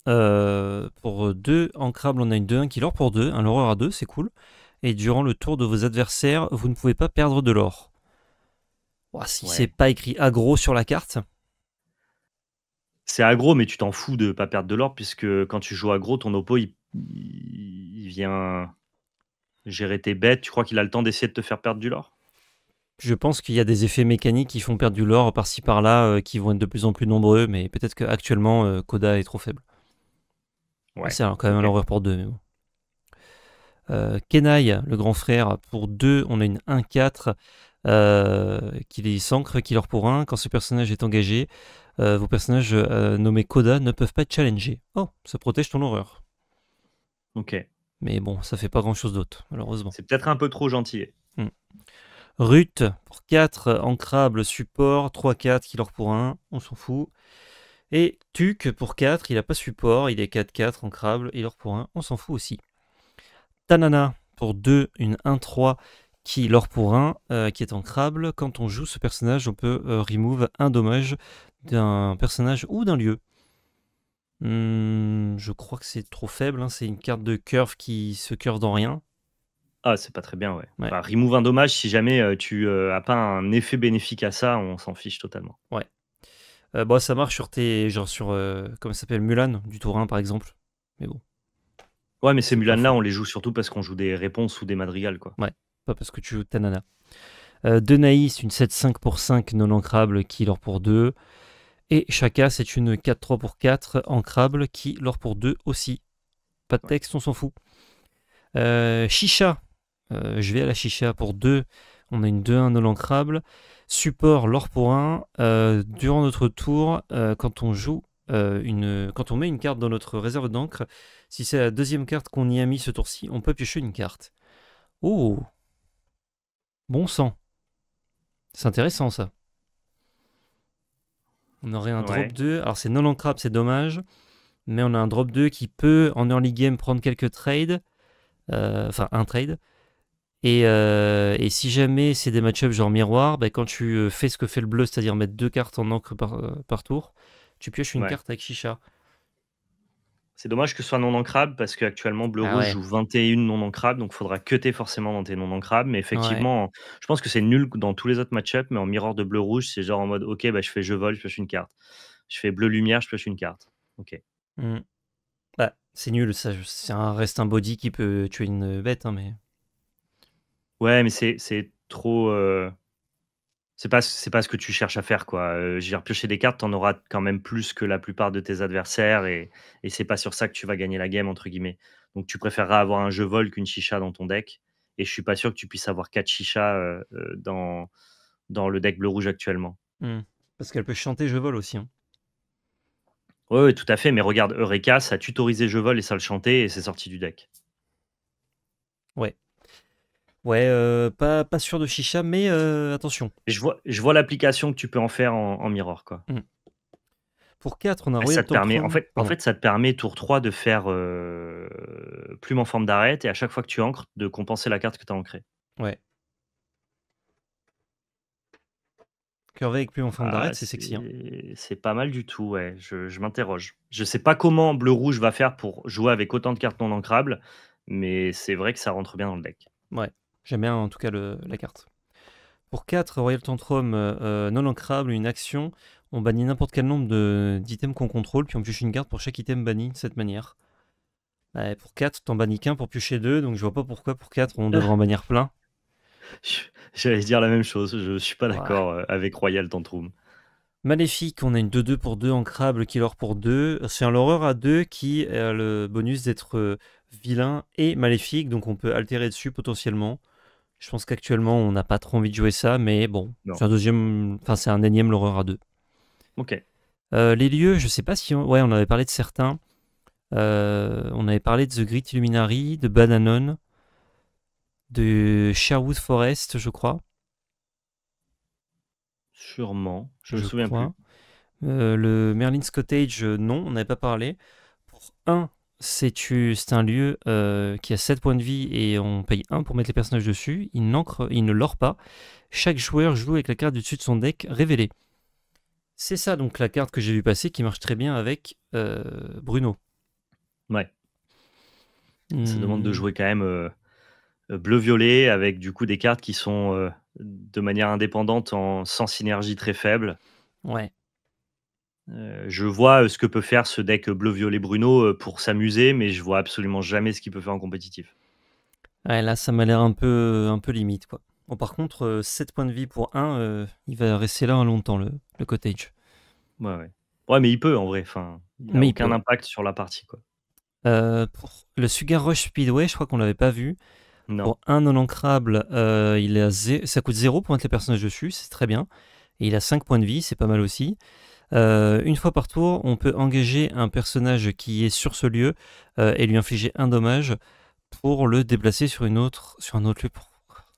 pour 2 ancrables, on a une 2-1 qui l'or pour 2. Un l'horreur à 2, c'est cool. Et durant le tour de vos adversaires, vous ne pouvez pas perdre de l'or. Ouah, si c'est Ouais. pas écrit aggro sur la carte, C'est aggro, mais tu t'en fous de pas perdre de l'or puisque quand tu joues aggro, ton oppo il vient gérer tes bêtes. Tu crois qu'il a le temps d'essayer de te faire perdre du lore? je pense qu'il y a des effets mécaniques qui font perdre du lore par-ci par-là, qui vont être de plus en plus nombreux, mais peut-être qu'actuellement, Coda est trop faible. Ouais. C'est quand même un Ok. horreur pour 2. Mais bon. Kenai, le grand frère, pour 2, on a une 1-4 qui est s'ancre, qui leur pour 1. Quand ce personnage est engagé, vos personnages nommés Coda ne peuvent pas être challengés. Oh, ça protège ton horreur. Ok. Mais bon, ça fait pas grand-chose d'autre, malheureusement. C'est peut-être un peu trop gentil. Ruth, pour 4, ancrable, support, 3-4, qui leur pour 1, on s'en fout. Et Tuc, pour 4, il a pas support, il est 4-4, ancrable, il leur pour 1, on s'en fout aussi. Tanana, pour 2, une 1-3, qui leur pour 1, qui est ancrable. Quand on joue ce personnage, on peut remove un dommage d'un personnage ou d'un lieu. Je crois que c'est trop faible, hein, c'est une carte de curve qui se curve dans rien. Ah, c'est pas très bien, ouais. Ouais. Bah, remove un dommage si jamais tu as pas un effet bénéfique à ça, on s'en fiche totalement. Ouais. Bon, ça marche sur tes. Genre sur. Comment ça s'appelle Mulan, du tour 1 par exemple. Mais bon, Ouais, mais ces c'est pas Mulan-là, fou. on les joue surtout parce qu'on joue des réponses ou des madrigals, quoi. Ouais, pas parce que tu joues Tanana. Denaï, c'est une 7-5 pour 5 non ancrable qui lore pour 2. Et Shaka, c'est une 4-3 pour 4 ancrable qui lore pour 2 aussi. Pas de Ouais. texte, on s'en fout. Chicha, je vais à la Chicha pour 2. On a une 2-1 non ancrable. Support, lore pour 1. Durant notre tour, quand on joue quand on met une carte dans notre réserve d'encre, si c'est la deuxième carte qu'on y a mis ce tour-ci, on peut piocher une carte. Oh, bon sang. C'est intéressant ça. On aurait un drop Ouais. 2. Alors c'est non ancrable, c'est dommage. Mais on a un drop 2 qui peut en early game prendre quelques trades. Enfin un trade. Et si jamais c'est des match-ups genre miroir, bah, quand tu fais ce que fait le bleu, c'est-à-dire mettre 2 cartes en encre par tour, tu pioches une Ouais. carte avec Chicha. C'est dommage que ce soit non ancrable parce qu'actuellement Ah bleu-rouge ouais, joue 21 non ancrables, donc il faudra cutter forcément dans tes non ancrables. Mais ouais. effectivement, je pense que c'est nul dans tous les autres match-ups, mais en mirror de bleu-rouge, c'est genre en mode ok, bah, je fais je vole, je pioche une carte. Je fais bleu-lumière, je pioche une carte. Ok. Hmm. Bah, c'est nul, ça. Reste un body qui peut tuer une bête, hein, mais. Ouais, mais c'est trop. C'est pas ce que tu cherches à faire, quoi. Je veux dire, piocher des cartes, tu en auras quand même plus que la plupart de tes adversaires et c'est pas sur ça que tu vas gagner la game, entre guillemets. Donc tu préféreras avoir un jeu vol qu'une chicha dans ton deck et je suis pas sûr que tu puisses avoir 4 chichas, dans le deck bleu-rouge actuellement. Hmm. Parce qu'elle peut chanter je vole aussi, hein. Ouais, ouais, tout à fait, mais regarde, Eureka, ça a tutorisé jeu vol et ça le chantait et c'est sorti du deck. Ouais. Ouais, pas sûr de Chicha, mais attention. Et je vois l'application que tu peux en faire en mirror, quoi. Hmm. Pour 4, on a Et ça Royal te permet en Tantrum. fait en Pardon. fait, ça te permet tour 3 de faire, plume en forme d'arête et à chaque fois que tu ancres, de compenser la carte que tu as ancrée. Ouais. Curvé avec plume en forme Ah, d'arête, c'est sexy, hein. c'est pas mal du tout, ouais, je m'interroge. Je sais pas comment bleu-rouge va faire pour jouer avec autant de cartes non ancrables, mais c'est vrai que ça rentre bien dans le deck. Ouais. J'aime bien en tout cas la carte. Pour 4, Royal Tantrum non ancrable, une action, on bannit n'importe quel nombre d'items qu'on contrôle, puis on pioche une carte pour chaque item banni de cette manière. Ouais, pour 4, t'en bannis qu'un pour piocher 2, donc je vois pas pourquoi pour 4 on devrait en bannir plein. Je J'allais dire la même chose, je suis pas Ouais. d'accord, avec Royal Tantrum. Maléfique, on a une 2-2 pour 2 ancrable qui lore pour 2. C'est un loreur à 2 qui a le bonus d'être vilain et maléfique, donc on peut altérer dessus potentiellement. Je pense qu'actuellement on n'a pas trop envie de jouer ça, mais bon, Non. c'est un énième loreur à 2. OK. Les lieux, je sais pas si ouais, on avait parlé de certains. On avait parlé de The Great Illuminary, de Bananon, de Sherwood Forest, je crois. Sûrement, je me Je souviens plus. crois. Le Merlin's Cottage, non, on n'avait pas parlé. Pour 1, c'est un lieu qui a 7 points de vie et on paye 1 pour mettre les personnages dessus. Il ne lore pas. Chaque joueur joue avec la carte du dessus de son deck révélée. C'est ça donc la carte que j'ai vu passer qui marche très bien avec Bruno. Ouais, ça demande de Hmm, jouer quand même, bleu-violet avec du coup des cartes qui sont, de manière indépendante sans synergie très faible. ouais. Je vois, ce que peut faire ce deck bleu-violet Bruno, pour s'amuser, mais je vois absolument jamais ce qu'il peut faire en compétitif. Ouais, là, ça m'a l'air un peu limite, quoi. Bon, par contre, 7 points de vie pour 1, il va rester là longtemps, le cottage. Ouais, ouais. Ouais, mais il peut en vrai, enfin, il a Mais il aucun peut. impact sur la partie, quoi. Pour le Sugar Rush Speedway, je crois qu'on l'avait pas vu. Non. Pour un non ancrable, ça coûte 0 pour mettre les personnages dessus, c'est très bien. Et il a 5 points de vie, c'est pas mal aussi. Une fois par tour, on peut engager un personnage qui est sur ce lieu et lui infliger un dommage pour le déplacer sur un autre lieu.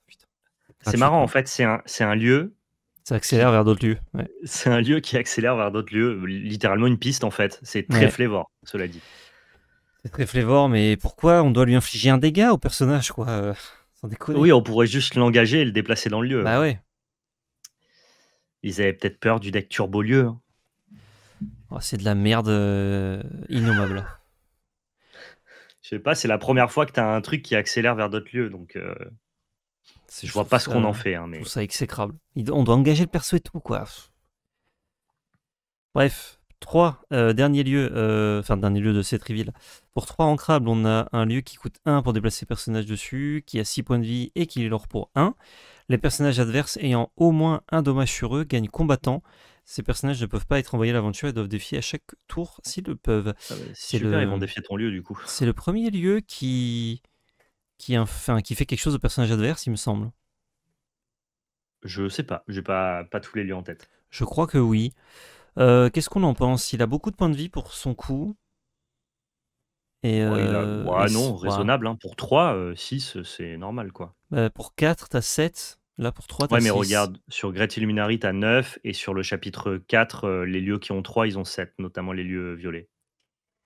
Putain, C'est marrant en gratuitement. fait, c'est un lieu Ça accélère qui vers d'autres lieux. Ouais. c'est un lieu qui accélère vers d'autres lieux, littéralement une piste en fait. C'est très Ouais. Flavor, cela dit. C'est très flévore, mais pourquoi on doit lui infliger un dégât au personnage, quoi sans déconner. Oui, on pourrait juste l'engager et le déplacer dans le lieu. Bah ouais. Ils avaient peut-être peur du deck Turbo-lieu, hein. Oh, c'est de la merde innommable. Je sais pas, c'est la première fois que tu as un truc qui accélère vers d'autres lieux, donc je Je vois trouve pas ce qu'on en ça, fait, hein, je trouve mais ça exécrable. On doit engager le perso et tout, quoi. Bref, 3 derniers lieux, enfin dernier lieu de cette reveal. Pour 3 ancrables, on a un lieu qui coûte 1 pour déplacer personnages dessus, qui a 6 points de vie et qui est l'or pour 1. Les personnages adverses ayant au moins un dommage sur eux gagnent combattant. Ces personnages ne peuvent pas être envoyés à l'aventure et doivent défier à chaque tour s'ils le peuvent. Ah bah, c'est C'est super, ils vont le, défier ton lieu du coup. c'est le premier lieu qui fait quelque chose au personnage adverse, il me semble. Je sais pas, j'ai pas tous les lieux en tête. Je crois que oui. Qu'est-ce qu'on en pense? Il a beaucoup de points de vie pour son coup. Et, Ouais, non, voilà. raisonnable, hein. Pour 3, 6, c'est normal, quoi. Pour 4, t'as 7. Là, pour 3, t'as Ouais, mais 6. regarde, sur Great Illuminary, tu as 9 et sur le chapitre 4, les lieux qui ont 3, ils ont 7, notamment les lieux violets.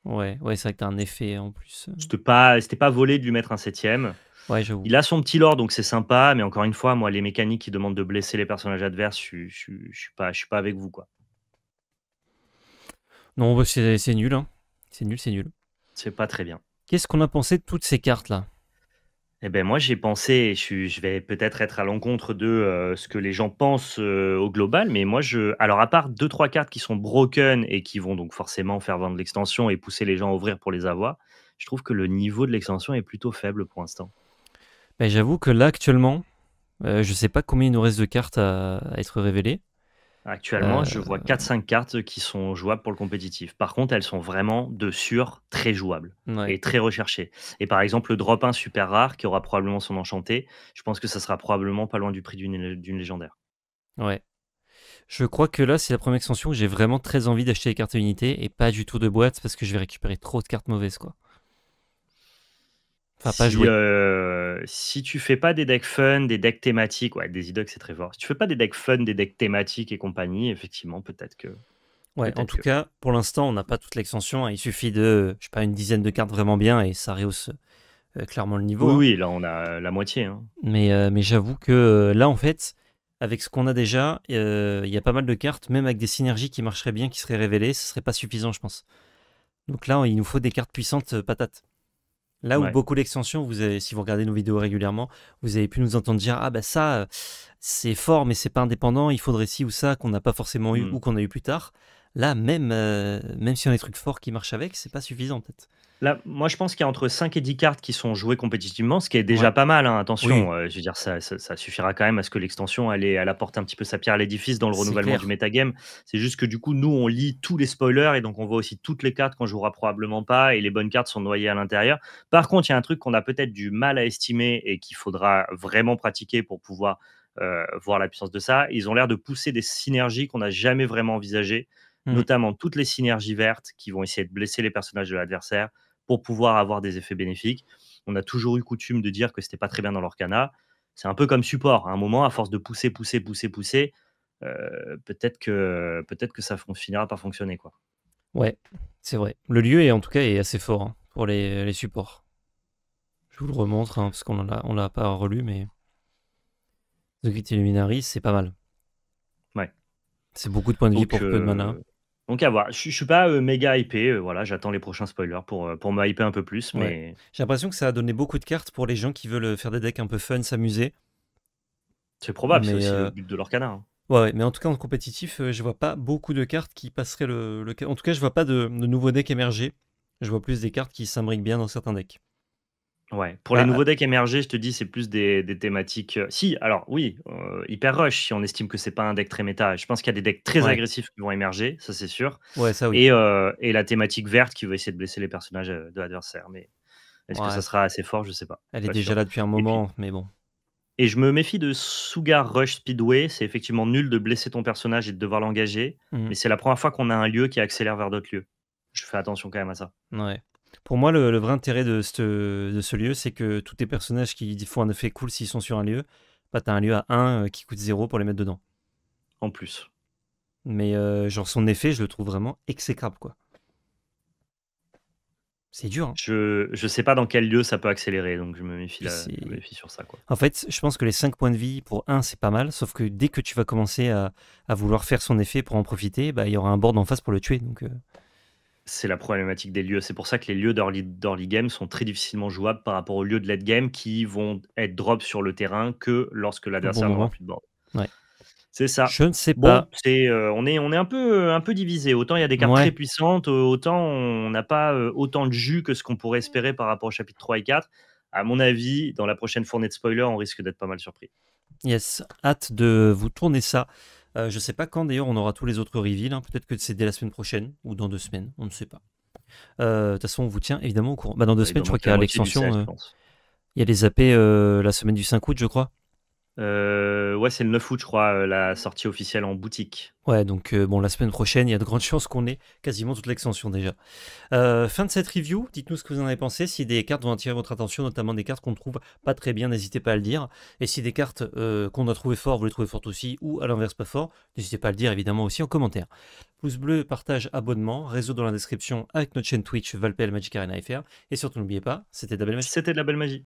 Ouais, ouais, c'est vrai que t'as un effet en plus. C'était pas volé de lui mettre un 7e. Ouais, j'avoue. Il a son petit lore, donc c'est sympa, mais encore une fois, moi, les mécaniques qui demandent de blesser les personnages adverses, je suis pas avec vous, quoi. Non, bah, c'est nul, hein. C'est nul, c'est nul. C'est pas très bien. Qu'est-ce qu'on a pensé de toutes ces cartes-là? Eh ben moi, j'ai pensé, et je vais peut-être être à l'encontre de ce que les gens pensent au global, mais moi, alors à part deux trois cartes qui sont broken et qui vont donc forcément faire vendre l'extension et pousser les gens à ouvrir pour les avoir, je trouve que le niveau de l'extension est plutôt faible pour l'instant. Bah, j'avoue que là, actuellement, je sais pas combien il nous reste de cartes à être révélées. Actuellement, Euh, je vois quatre cinq cartes qui sont jouables pour le compétitif. Par contre, elles sont vraiment de sûr très jouables ouais, et très recherchées. Et par exemple, le drop 1 super rare qui aura probablement son enchanté, je pense que ça sera probablement pas loin du prix d'une légendaire. ouais. Je crois que là, c'est la première extension où j'ai vraiment très envie d'acheter les cartes à unité et pas du tout de boîte parce que je vais récupérer trop de cartes mauvaises, quoi. Enfin, pas Si, jouer. si tu fais pas des decks fun, des decks thématiques, ouais, des idocs, c'est très fort. Si tu fais pas des decks fun, des decks thématiques et compagnie, effectivement, peut-être que Ouais, en peut-être tout que. cas, pour l'instant, on n'a pas toute l'extension, hein. Il suffit de, je sais pas, une dizaine de cartes vraiment bien et ça rehausse clairement le niveau, Oui, hein. oui, là, on a la moitié, hein. Mais j'avoue que là, en fait, avec ce qu'on a déjà, il y a pas mal de cartes, même avec des synergies qui marcheraient bien, qui seraient révélées, ce serait pas suffisant, je pense. Donc là, il nous faut des cartes puissantes patates. Là où Ouais. beaucoup d'extensions, vous avez, si vous regardez nos vidéos régulièrement, vous avez pu nous entendre dire ah bah ça c'est fort mais c'est pas indépendant, il faudrait ci ou ça qu'on n'a pas forcément eu Mmh. ou qu'on a eu plus tard. Là même si on a des trucs forts qui marchent avec, c'est pas suffisant peut-être. Là, moi, je pense qu'il y a entre 5 et 10 cartes qui sont jouées compétitivement, ce qui est déjà Ouais, pas mal, hein, oui, attention, je veux dire ça suffira quand même à ce que l'extension, elle apporte un petit peu sa pierre à l'édifice dans le c'est renouvellement du clair. métagame. C'est juste que du coup, nous, on lit tous les spoilers et donc on voit aussi toutes les cartes qu'on jouera probablement pas et les bonnes cartes sont noyées à l'intérieur. Par contre, il y a un truc qu'on a peut-être du mal à estimer et qu'il faudra vraiment pratiquer pour pouvoir, voir la puissance de ça. Ils ont l'air de pousser des synergies qu'on n'a jamais vraiment envisagées, Hmm. notamment toutes les synergies vertes qui vont essayer de blesser les personnages de l'adversaire pour pouvoir avoir des effets bénéfiques. On a toujours eu coutume de dire que c'était pas très bien dans l'Orcana. C'est un peu comme support. À un moment, à force de pousser, pousser, pousser, pousser, peut-être que ça finira par fonctionner, quoi. Ouais, c'est vrai. Le lieu est en tout cas est assez fort hein, pour les supports. Je vous le remontre hein, parce on l'a pas relu mais The Great Illuminary c'est pas mal. Ouais. C'est beaucoup de points de vie Donc, pour peu de mana. à voir. Je suis pas méga hypé. Voilà, j'attends les prochains spoilers pour me hyper un peu plus, Ouais. mais J'ai l'impression que ça a donné beaucoup de cartes pour les gens qui veulent faire des decks un peu fun, s'amuser. c'est probable. C'est Mais aussi le but de l'Orcana, hein. ouais, ouais, mais en tout cas en compétitif, je vois pas beaucoup de cartes qui passeraient En tout cas, je vois pas de nouveaux decks émerger. Je vois plus des cartes qui s'imbriquent bien dans certains decks. Ouais, pour les Ah, nouveaux decks émergés, je te dis, c'est plus des thématiques. Si, alors oui, Hyper Rush, si on estime que c'est pas un deck très méta. Je pense qu'il y a des decks très ouais, agressifs qui vont émerger, ça c'est sûr. ouais, ça oui. Et la thématique verte qui va essayer de blesser les personnages de l'adversaire. Mais est-ce que ça Ouais, sera assez fort? Je sais pas. Je elle suis est pas déjà sûr. là depuis un Et puis, moment, mais bon. et je me méfie de Sugar Rush Speedway. C'est effectivement nul de blesser ton personnage et de devoir l'engager. Mhm. Mais c'est la première fois qu'on a un lieu qui accélère vers d'autres lieux. Je fais attention quand même à ça. Ouais. Pour moi, le vrai intérêt de ce lieu, c'est que tous tes personnages qui font un effet cool s'ils sont sur un lieu, bah t'as un lieu à 1 qui coûte 0 pour les mettre dedans. En plus. Mais genre son effet, je le trouve vraiment exécrable, quoi. C'est dur, hein. Je sais pas dans quel lieu ça peut accélérer, donc je me méfie, Puis je me c'est... méfie sur ça, quoi. En fait, je pense que les 5 points de vie pour un c'est pas mal, sauf que dès que tu vas commencer à vouloir faire son effet pour en profiter, bah, il y aura un board en face pour le tuer. Donc, C'est la problématique des lieux. C'est pour ça que les lieux d'early game sont très difficilement jouables par rapport aux lieux de late game qui vont être drop sur le terrain que lorsque au bon l'adversaire n'aura moment. plus de board. Ouais. C'est ça. Je ne sais Bon, pas. on est un peu divisé. Autant il y a des cartes très Ouais. puissantes, autant on n'a pas, autant de jus que ce qu'on pourrait espérer par rapport au chapitre 3 et 4. À mon avis, dans la prochaine fournée de spoilers, on risque d'être pas mal surpris. Yes, hâte de vous tourner ça. Je sais pas quand d'ailleurs on aura tous les autres reveals, hein. Peut-être que c'est dès la semaine prochaine ou dans 2 semaines, on ne sait pas. De toute façon, on vous tient évidemment au courant. Bah, dans 2 Il semaines, doit je crois manquer qu'il y la a moitié du 16, l'extension, je pense. il y a les AP, la semaine du 5 août, je crois. Ouais, c'est le 9 août, je crois, la sortie officielle en boutique. Ouais, donc bon, la semaine prochaine, il y a de grandes chances qu'on ait quasiment toute l'extension déjà. Fin de cette review, dites-nous ce que vous en avez pensé. Si des cartes vont attirer votre attention, notamment des cartes qu'on ne trouve pas très bien, n'hésitez pas à le dire. Et si des cartes qu'on a trouvées fortes, vous les trouvez fortes aussi, ou à l'inverse pas fort, n'hésitez pas à le dire évidemment aussi en commentaire. Pouce bleu, partage, abonnement, réseau dans la description avec notre chaîne Twitch, Valpel, Magic Arena FR. Et surtout n'oubliez pas, c'était de la belle magie. C'était de la belle magie.